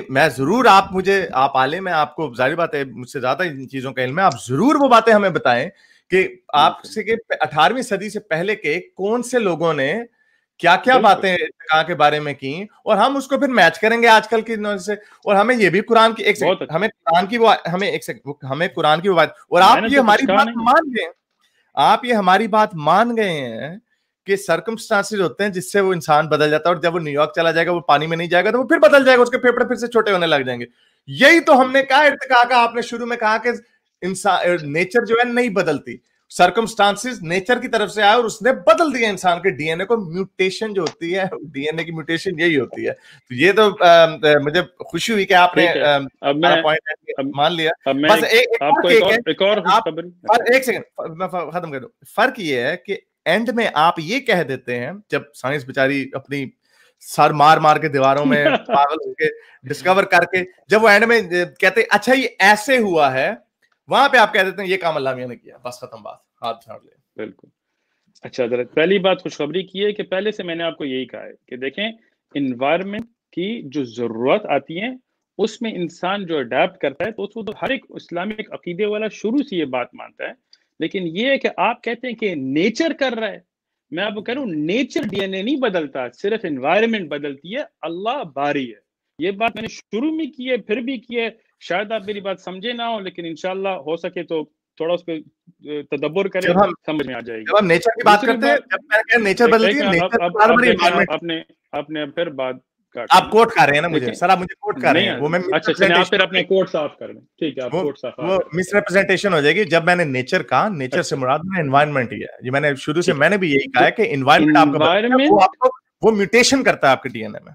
میں ضرور, آپ عالم ہیں, آپ کو ظاہر بات ہے مجھ سے زیادہ ان چیزوں کا علم ہے, آپ ضرور وہ باتیں ہمیں بتائیں کہ آپ سے کہ 18ویں صدی سے پہلے کے کون سے لوگوں نے کیا کیا باتیں ارتقاء کے بارے میں کی, اور ہم اس کو پھر میچ کریں گے آج کل کی سے. اور ہمیں یہ بھی قرآن کی ہمیں قرآن کی وہ بات, اور آپ یہ ہماری بات مان گئے, آپ یہ ہماری بات مان گئے ہیں کہ سرکمسٹانسز ہوتے ہیں جس سے وہ انسان بدل جاتا ہے, اور جب وہ نیو یارک چلا جائے گا وہ پانی میں نہیں جائے گا تو وہ پھر بدل جائے گا, اس کے پھیپڑے پھر سے چھوٹے ہونے لگ جائیں گے. یہی تو ہم نے کہا ارتقاء کا. آپ نے شروع میں کہا کہ انسان نیچر جو ہے نہیں بدلتی, سرکمسٹانسز نیچر کی طرف سے آئے اور اس نے بدل دیا انسان کے ڈی این اے کو. میوٹیشن جو ہوتی ہے, ڈی این اے کی میوٹیشن یہی ہوتی ہے. تو یہ تو مجھے خوشی ہوئی کہ آپ نے مان لیا. بس ایک سیکنڈ میں ختم کر دوں. فرق یہ ہے کہ اینڈ میں آپ یہ کہہ دیتے ہیں, جب سائنس بیچاری اپنی سر مار مار کے دیواروں میں پاگل ہو کے ڈسکور کر کے جب وہ اینڈ میں کہتے اچھا یہ ایسے ہوا ہے, وہاں پہ آپ کہہ دیتے ہیں یہ کام اللہ میاں نے کیا, بس ختم بات, ہاتھ چھاڑ لے. بالکل. اچھا حضرت, پہلی بات خوشخبری کی ہے کہ پہلے سے میں نے آپ کو یہی کہا ہے کہ دیکھیں انوائرمنٹ کی جو ضرورت آتی ہیں اس میں انسان جو اڈیپٹ کرتا ہے تو ہر ایک اسلامک عقیدے والا شروع سے یہ بات مانتا ہے. لیکن یہ ہے کہ آپ کہتے ہیں کہ نیچر کر رہا ہے, میں آپ کو کہہ رہا ہوں نیچر ڈی این اے نہیں بدلتا, صرف انوائرمنٹ بدلتی ہے, اللہ باری ہے. یہ بات میں نے شروع میں کی ہے, پھر بھی کی ہے, شاید آپ میری بات سمجھے نہ ہو, لیکن انشاءاللہ ہو سکے تو تھوڑا اس پہ تدبر کریں, سمجھ میں آ جائے گی. جب ہم نیچر کی بات کرتے ہیں, جب میں کہ نیچر بدلتی ہے, نیچر آپ نے پھر بات آپ کوٹ کر رہے ہیں نا مجھے, سر آپ مجھے کوٹ کر رہے ہیں, وہ میں اچھا آپ پھر اپنے کوٹ صاف کر لیں. ٹھیک ہے, آپ کوٹ صاف وہ مس ریپرزینٹیشن ہو جائے گی. جب میں نے نیچر کہا, نیچر سے مراد میں انوائرمنٹ ہی ہے. یہ میں نے شروع سے میں نے بھی یہی کہا ہے کہ انوائرمنٹ آپ کا وہ میوٹیشن کرتا ہے آپ کے ڈی این اے میں.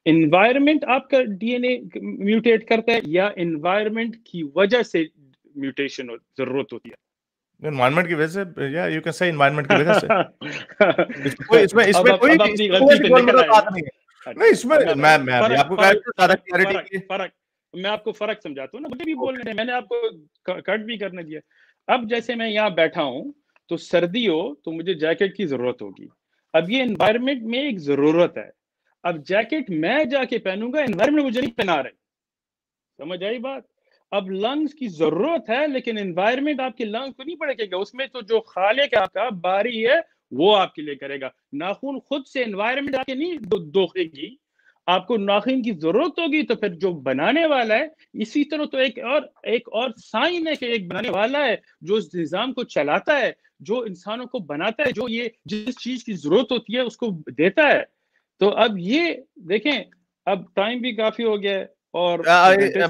انوائرمنٹ آپ کا ڈی این اے میوٹیٹ کرتا ہے یا انوائرمنٹ کی وجہ سے میوٹیشن ضرورت ہوتی ہے؟ انوائرمنٹ کی وجہ سے, یا یو کین سے انوائرمنٹ کی وجہ سے. اس میں کوئی بات نہیں ہے. نہیں اس میں میں آپ کو فرق, میں آپ کو فرق سمجھاتا ہوں نا, مجھے بھی بولنے دیں, میں نے آپ کو کٹ بھی کرنے دیا. اب جیسے میں یہاں بیٹھا ہوں تو سردی ہو تو مجھے جیکٹ کی ضرورت ہوگی. اب یہ انوائرمنٹ میں ایک ضرورت ہے. اب جیکٹ میں جا کے پہنوں گا, انوائرمنٹ مجھے نہیں پہنا رہے. سمجھ آئی بات؟ اب لنگز کی ضرورت ہے لیکن انوائرمنٹ آپ کے لنگز کو نہیں پڑے گا. اس میں تو جو خالق آپ کا باری ہے وہ آپ کے لیے کرے گا. ناخن خود سے انوائرمنٹ آپ کے نہیں دوخے گی, آپ کو ناخن کی ضرورت ہوگی تو پھر جو بنانے والا ہے. اسی طرح تو ایک اور سائن ہے کہ ایک بنانے والا ہے جو اس نظام کو چلاتا ہے, جو انسانوں کو بناتا ہے, جو یہ جس چیز کی ضرورت ہوتی ہے اس کو دیتا ہے. تو اب یہ دیکھیں, اب ٹائم بھی کافی ہو گیا ہے اور ریپ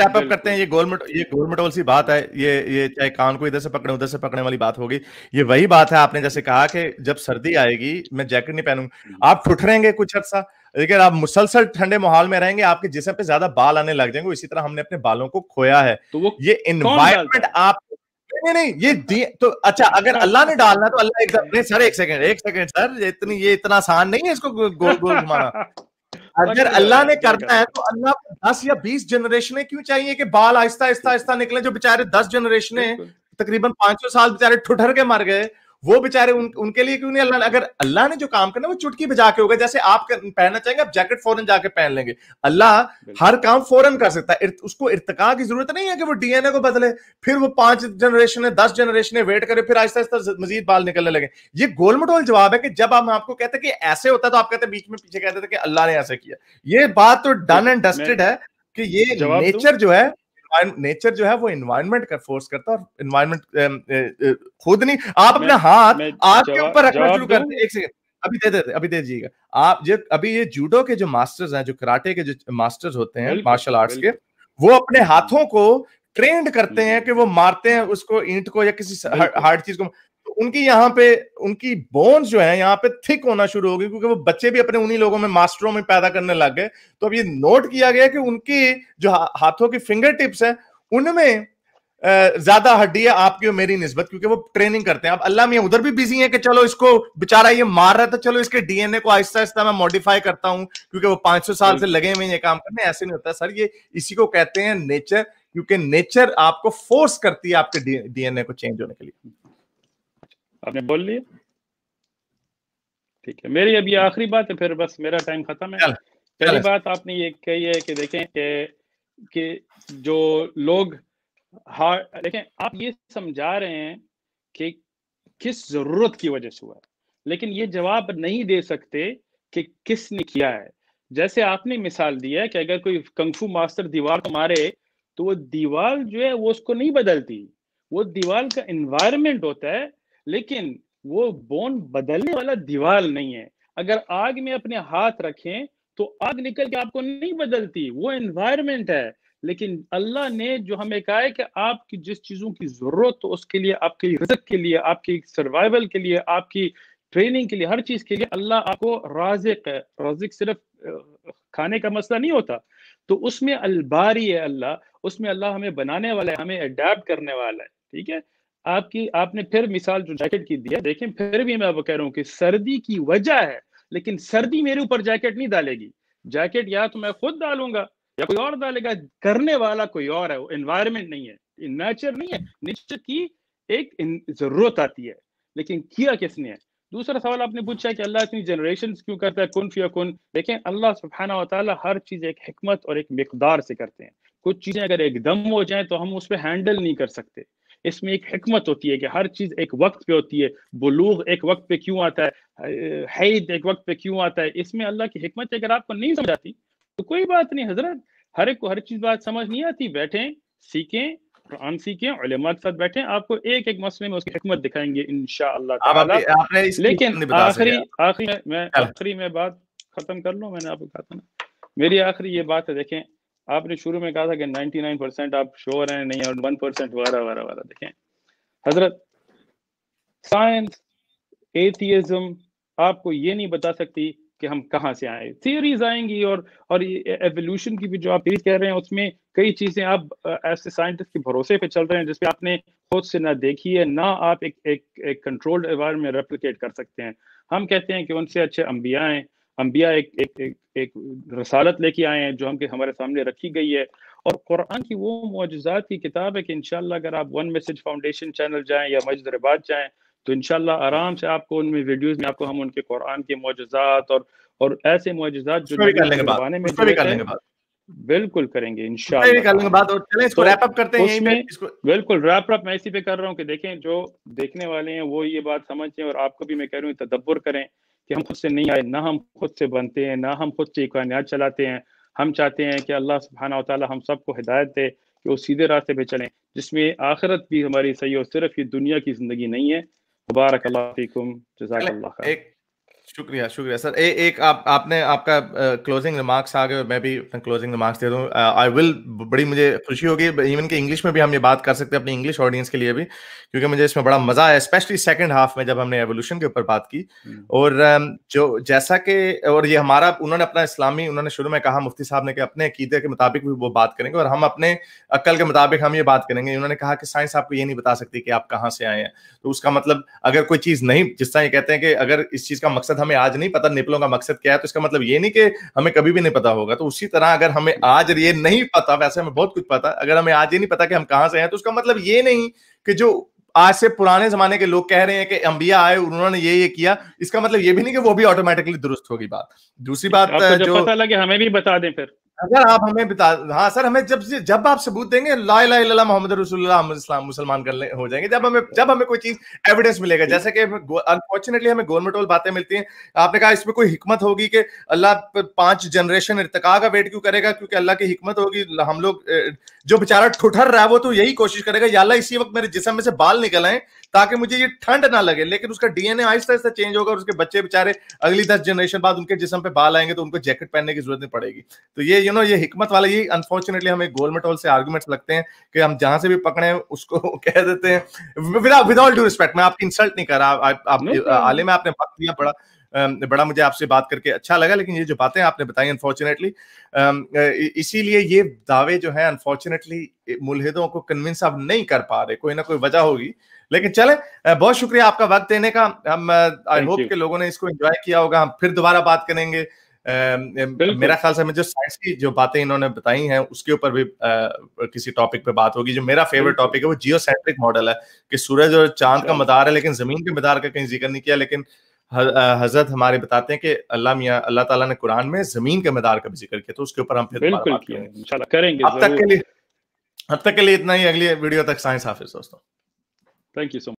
اپ کرتے ہیں. یہ گول سی بات ہے, یہ چاہے کان کو ادھر سے پکڑے ادھر سے پکڑنے والی بات ہوگی. یہ وہی بات ہے آپ نے جیسے کہا کہ جب سردی آئے گی میں جیکٹ نہیں پہنوں گا, آپ ٹھٹریں گے کچھ عرصہ, لیکن آپ مسلسل ٹھنڈے ماحول میں رہیں گے, آپ کے جسم پہ زیادہ بال آنے لگ جائیں گے. اسی طرح ہم نے اپنے بالوں کو کھویا ہے. یہ انوائرمنٹ آپ نہیں یہ تو اچھا اگر اللہ نے ڈالنا تو اللہ ایک دم سر ایک سیکنڈ سر, یہ اتنا آسان نہیں ہے اس کو گول گول گھمانا. اگر اللہ نے کرنا ہے تو اللہ 10 یا 20 جنریشنیں کیوں چاہیے کہ بال آہستہ آہستہ نکلیں. جو بےچارے 10 جنریشنیں تقریباً 500 سال بےچارے ٹھٹر کے مر گئے, وہ بےچارے ان کے لیے کیوں نہیں اللہ نے, اگر اللہ نے جو کام کرنا وہ چٹکی بجا کے ہوگا. جیسے آپ پہننا چاہیں گے آپ جیکٹ فوراً جا کے پہن لیں گے, اللہ ہر کام فوراً کر سکتا ہے. اس کو ارتقاء کی ضرورت نہیں ہے کہ وہ ڈی این اے کو بدلے, پھر وہ 5 جنریشنیں 10 جنریشنیں ویٹ کرے, پھر آہستہ آہستہ مزید بال نکلنے لگے. یہ گول مٹول جواب ہے کہ جب ہم آپ کو کہتے ہیں کہ ایسے ہوتا ہے تو آپ کہتے ہیں بیچ میں پیچھے کہتے تھے کہ اللہ نے ایسے کیا. یہ بات تو ڈن اینڈ ڈسٹڈ ہے کہ یہ نیچر جو ہے وہ انوائرمنٹ کا فورس کرتا ہے, اور انوائرمنٹ خود نہیں. آپ اپنا ہاتھ آگ کے اوپر رکھنا شروع کرتے ہیں. ایک سیکنڈ ابھی دے دیجیے گا آپ. ابھی یہ جوڈو کے جو ماسٹرز ہیں, جو کراٹے کے جو ماسٹرز ہوتے ہیں مارشل آرٹس کے, وہ اپنے ہاتھوں کو ٹرینڈ کرتے ہیں کہ وہ مارتے ہیں اس کو, اینٹ کو یا کسی ہارڈ چیز کو. ان کی یہاں پہ ان کی بونز جو ہیں یہاں پہ تھک ہونا شروع ہو گئی, کیونکہ وہ بچے بھی اپنے انہی لوگوں میں ماسٹروں میں پیدا کرنے لگ گئے. تو اب یہ نوٹ کیا گیا کہ ان کی جو ہاتھوں کی فنگر ٹپس ہیں ان میں زیادہ ہڈی ہے آپ کی اور میری نسبت, کیونکہ وہ ٹریننگ کرتے ہیں. اب اللہ میاں ادھر بھی بزی ہیں کہ چلو اس کو بےچارا یہ مار رہا ہے تو چلو اس کے ڈی این اے کو آہستہ آہستہ میں ماڈیفائی کرتا ہوں, کیونکہ وہ 500 سال سے لگے ہوئے یہ کام کرنے. ایسے نہیں ہوتا سر, یہ اسی کو کہتے ہیں نیچر, کیونکہ نیچر آپ کو فورس کرتی ہے آپ کے ڈی این اے کو چینج ہونے کے لیے. آپ نے بول لیا, ٹھیک ہے. میری اب یہ آخری بات ہے, پھر بس میرا ٹائم ختم ہے. پہلی بات آپ نے یہ کہی ہے کہ دیکھیں کہ جو لوگ دیکھیں آپ یہ سمجھا رہے ہیں کہ کس ضرورت کی وجہ سے ہوا ہے, لیکن یہ جواب نہیں دے سکتے کہ کس نے کیا ہے. جیسے آپ نے مثال دی ہے کہ اگر کوئی کنگفو ماسٹر دیوار کو مارے تو وہ دیوار جو ہے وہ اس کو نہیں بدلتی, وہ دیوار کا انوائرمنٹ ہوتا ہے, لیکن وہ بون بدلنے والا دیوار نہیں ہے. اگر آگ میں اپنے ہاتھ رکھیں تو آگ نکل کے آپ کو نہیں بدلتی, وہ انوائرمنٹ ہے. لیکن اللہ نے جو ہمیں کہا ہے کہ آپ کی جس چیزوں کی ضرورت ہو اس کے لیے, آپ کی رزق کے لیے, آپ کی سروائیول کے لیے, آپ کی ٹریننگ کے لیے, ہر چیز کے لیے اللہ آپ کو رازق ہے. رازق صرف کھانے کا مسئلہ نہیں ہوتا, تو اس میں الباری ہے اللہ, اس میں اللہ ہمیں بنانے والا ہے, ہمیں اڈیپٹ کرنے والا ہے. ٹھیک ہے. آپ نے پھر مثال جو جیکٹ کی دی ہے, دیکھیں پھر بھی میں آپ کو کہہ رہا ہوں کہ سردی کی وجہ ہے, لیکن سردی میرے اوپر جیکٹ نہیں ڈالے گی. جیکٹ یا تو میں خود ڈالوں گا یا کوئی اور ڈالے گا, کرنے والا کوئی اور ہے, انوائرمنٹ نہیں ہے, نیچر نہیں ہے. نیچر کی ایک ضرورت آتی ہے, لیکن کیا کس نے ہے. دوسرا سوال آپ نے پوچھا کہ اللہ اتنی جنریشنز کیوں کرتا ہے, کن فیکن. دیکھیں اللہ سبحانہ و تعالی ہر چیز ایک حکمت اور ایک مقدار سے کرتے ہیں. کچھ چیزیں اگر ایک دم ہو جائیں تو ہم اس پہ ہینڈل نہیں کر سکتے. اس میں ایک حکمت ہوتی ہے کہ ہر چیز ایک وقت پہ ہوتی ہے. بلوغ ایک وقت پہ کیوں آتا ہے, حید ایک وقت پہ کیوں آتا ہے, اس میں اللہ کی حکمت اگر آپ کو نہیں سمجھ آتی تو کوئی بات نہیں حضرت, ہر ایک کو ہر چیز بات سمجھ نہیں آتی, بیٹھیں سیکھیں, قرآن سیکھیں, علماء کے ساتھ بیٹھیں, آپ کو ایک ایک مسئلے میں اس کی حکمت دکھائیں گے انشاءاللہ تعالی. لیکن آخری میں بات ختم کر لوں, میں نے آپ کو کہا تھا نا, میری آخری یہ بات ہے. دیکھیں آپ نے شروع میں کہا تھا کہ 99% آپ شور ہیں نہیں اور 1% وغیرہ وغیرہ وغیرہ. دیکھیں حضرت, سائنس, ایتھیزم آپ کو یہ نہیں بتا سکتی کہ ہم کہاں سے آئے. تھیوریز آئیں گی اور ایوولوشن کی بھی جو آپ کہہ رہے ہیں اس میں کئی چیزیں آپ ایسے سائنٹسٹ کے بھروسے پہ چل رہے ہیں جس پہ آپ نے خود سے نہ دیکھی ہے, نہ آپ ایک کنٹرولڈ انوائرمنٹ میں ریپلیکیٹ کر سکتے ہیں. ہم کہتے ہیں کہ ان سے اچھے انبیاء ہیں. انبیاء ایک رسالت لے کے آئے ہیں جو ہمارے سامنے رکھی گئی ہے, اور قرآن کی وہ معجزات کی کتاب ہے کہ انشاءاللہ اگر آپ ون میسج فاؤنڈیشن چینل جائیں یا مسجد رباط جائیں تو انشاءاللہ آرام سے آپ کو ان میں ویڈیوز میں آپ کو ہم ان کے قرآن کے معجزات اور ایسے معجزات جو زمانے میں بالکل کریں گے انشاءاللہ. بالکل ریپ اپ میں اسی پہ کر رہا ہوں کہ دیکھیں جو دیکھنے والے ہیں وہ یہ بات سمجھیں, اور آپ کو بھی میں کہہ رہا ہوں تدبر کریں کہ ہم خود سے نہیں آئے, نہ ہم خود سے بنتے ہیں, نہ ہم خود سے کائنات چلاتے ہیں. ہم چاہتے ہیں کہ اللہ سبحانہ و تعالی ہم سب کو ہدایت دے کہ وہ سیدھے راستے پہ چلیں جس میں آخرت بھی ہماری صحیح ہو, صرف یہ دنیا کی زندگی نہیں ہے. مبارک اللہ فیکم, جزاک اللہ خیر. شکریہ سر. ایک آپ نے آپ کا کلوزنگ ریمارکس آ گئے, اور میں بھی اپنا کلوزنگ ریمارکس دے دوں. آئی ول, بڑی مجھے خوشی ہوگی ایون کہ انگلش میں بھی ہم یہ بات کر سکتے ہیں اپنی انگلش آڈینس کے لیے بھی, کیونکہ مجھے اس میں بڑا مزہ آیا, اسپیشلی سیکنڈ ہاف میں جب ہم نے ایوولوشن کے اوپر بات کی. اور جو جیسا کہ اور یہ ہمارا انہوں نے اپنا اسلامی, انہوں نے شروع میں کہا مفتی صاحب نے کہ اپنے عقیدے کے مطابق بھی وہ بات کریں گے, اور ہم اپنے عقل کے مطابق ہم یہ بات کریں گے. انہوں نے کہا کہ سائنس آپ کو یہ نہیں بتا سکتی کہ آپ کہاں سے آئے ہیں. تو اس کا مطلب اگر کوئی چیز نہیں, جس طرح یہ کہتے ہیں کہ اگر اس چیز کا مقصد ہمیں آج نہیں پتا نپلوں کا مقصد کیا ہے, تو اس کا مطلب یہ نہیں کہ ہمیں کبھی بھی نہیں پتا ہوگا. تو اسی طرح اگر ہمیں آج یہ نہیں پتا, ویسے ہمیں بہت کچھ پتا, اگر ہمیں آج یہ نہیں پتا کہ ہم کہاں سے ہیں, تو اس کا مطلب یہ نہیں کہ جو آج سے پرانے زمانے کے لوگ کہہ رہے ہیں کہ انبیاء آئے انہوں نے یہ کیا, اس کا مطلب یہ بھی نہیں کہ وہ بھی آٹومیٹکلی درست ہوگی بات. دوسری بات جو پتہ لگے ہمیں بھی بتا دیں پھر, اگر آپ ہمیں بتا, ہاں سر, ہمیں جب آپ ثبوت دیں گے لا الہ الا اللہ محمد رسول اللہ, ہم اسلام مسلمان ہو جائیں گے. جب ہمیں کوئی چیز ایویڈنس ملے گا, جیسے کہ انفارچونیٹلی ہمیں گورنمنٹ وال باتیں ملتی ہیں. آپ نے کہا اس میں کوئی حکمت ہوگی کہ اللہ 5 جنریشن ارتقاء کا ویٹ کیوں کرے گا, کیونکہ اللہ کی حکمت ہوگی. ہم لوگ جو بیچارہ ٹھٹر رہا ہے وہ تو یہی کوشش کرے گا, یا اللہ اسی وقت میرے جسم میں سے بال نکل آئیں تاکہ مجھے یہ ٹھنڈ نہ لگے. لیکن اس کا ڈی این اے آہستہ آہستہ چینج ہوگا, اور اس کے بچے بیچارے اگلی 10 جنریشن بعد ان کے جسم پہ بال آئیں گے تو ان کو جیکٹ پہننے کی ضرورت نہیں پڑے گی. تو یہ یہ حکمت والا, یہ انفارچونیٹلی ہمیں گورنمنٹ وال سے آرگومنٹس لگتے ہیں کہ ہم جہاں سے بھی پکڑے اس کو کہہ دیتے ہیں ود آل ڈیو ریسپیکٹ. میں آپ کی انسلٹ نہیں کر رہا, آپ عالم ہیں, آپ نے وقت دیا, بڑا مجھے آپ سے بات کر کے اچھا لگا. لیکن یہ جو باتیں آپ نے بتائی انفارچونیٹلی, اسی لیے یہ دعوے جو ہیں انفارچونیٹلی ملحدوں کو کنونس اب نہیں کر پا رہے, کوئی نہ کوئی وجہ ہوگی. لیکن چلیں, بہت شکریہ آپ کا وقت دینے کا. ہم آئی ہوپ کہ لوگوں نے اس کو انجوائے کیا ہوگا. ہم پھر دوبارہ بات کریں گے. میرا خیال سے جو سائنس کی جو باتیں انہوں نے بتائی ہیں اس کے اوپر بھی کسی ٹاپک پہ بات ہوگی. جو میرا فیوریٹ ٹاپک ہے وہ جیو سینٹرک ماڈل ہے, کہ سورج اور چاند کا مدار ہے لیکن زمین کے مدار کا کہیں ذکر نہیں کیا. لیکن حضرت ہمارے بتاتے ہیں کہ اللہ تعالیٰ نے قرآن میں زمین کے مدار کا بھی ذکر کیا, تو اس کے اوپر ہم پھر بات کریں گے. اب تک کے لیے اتنا ہی. اگلی ویڈیو تک سائنس حافظ دوستوں. Thank you so much.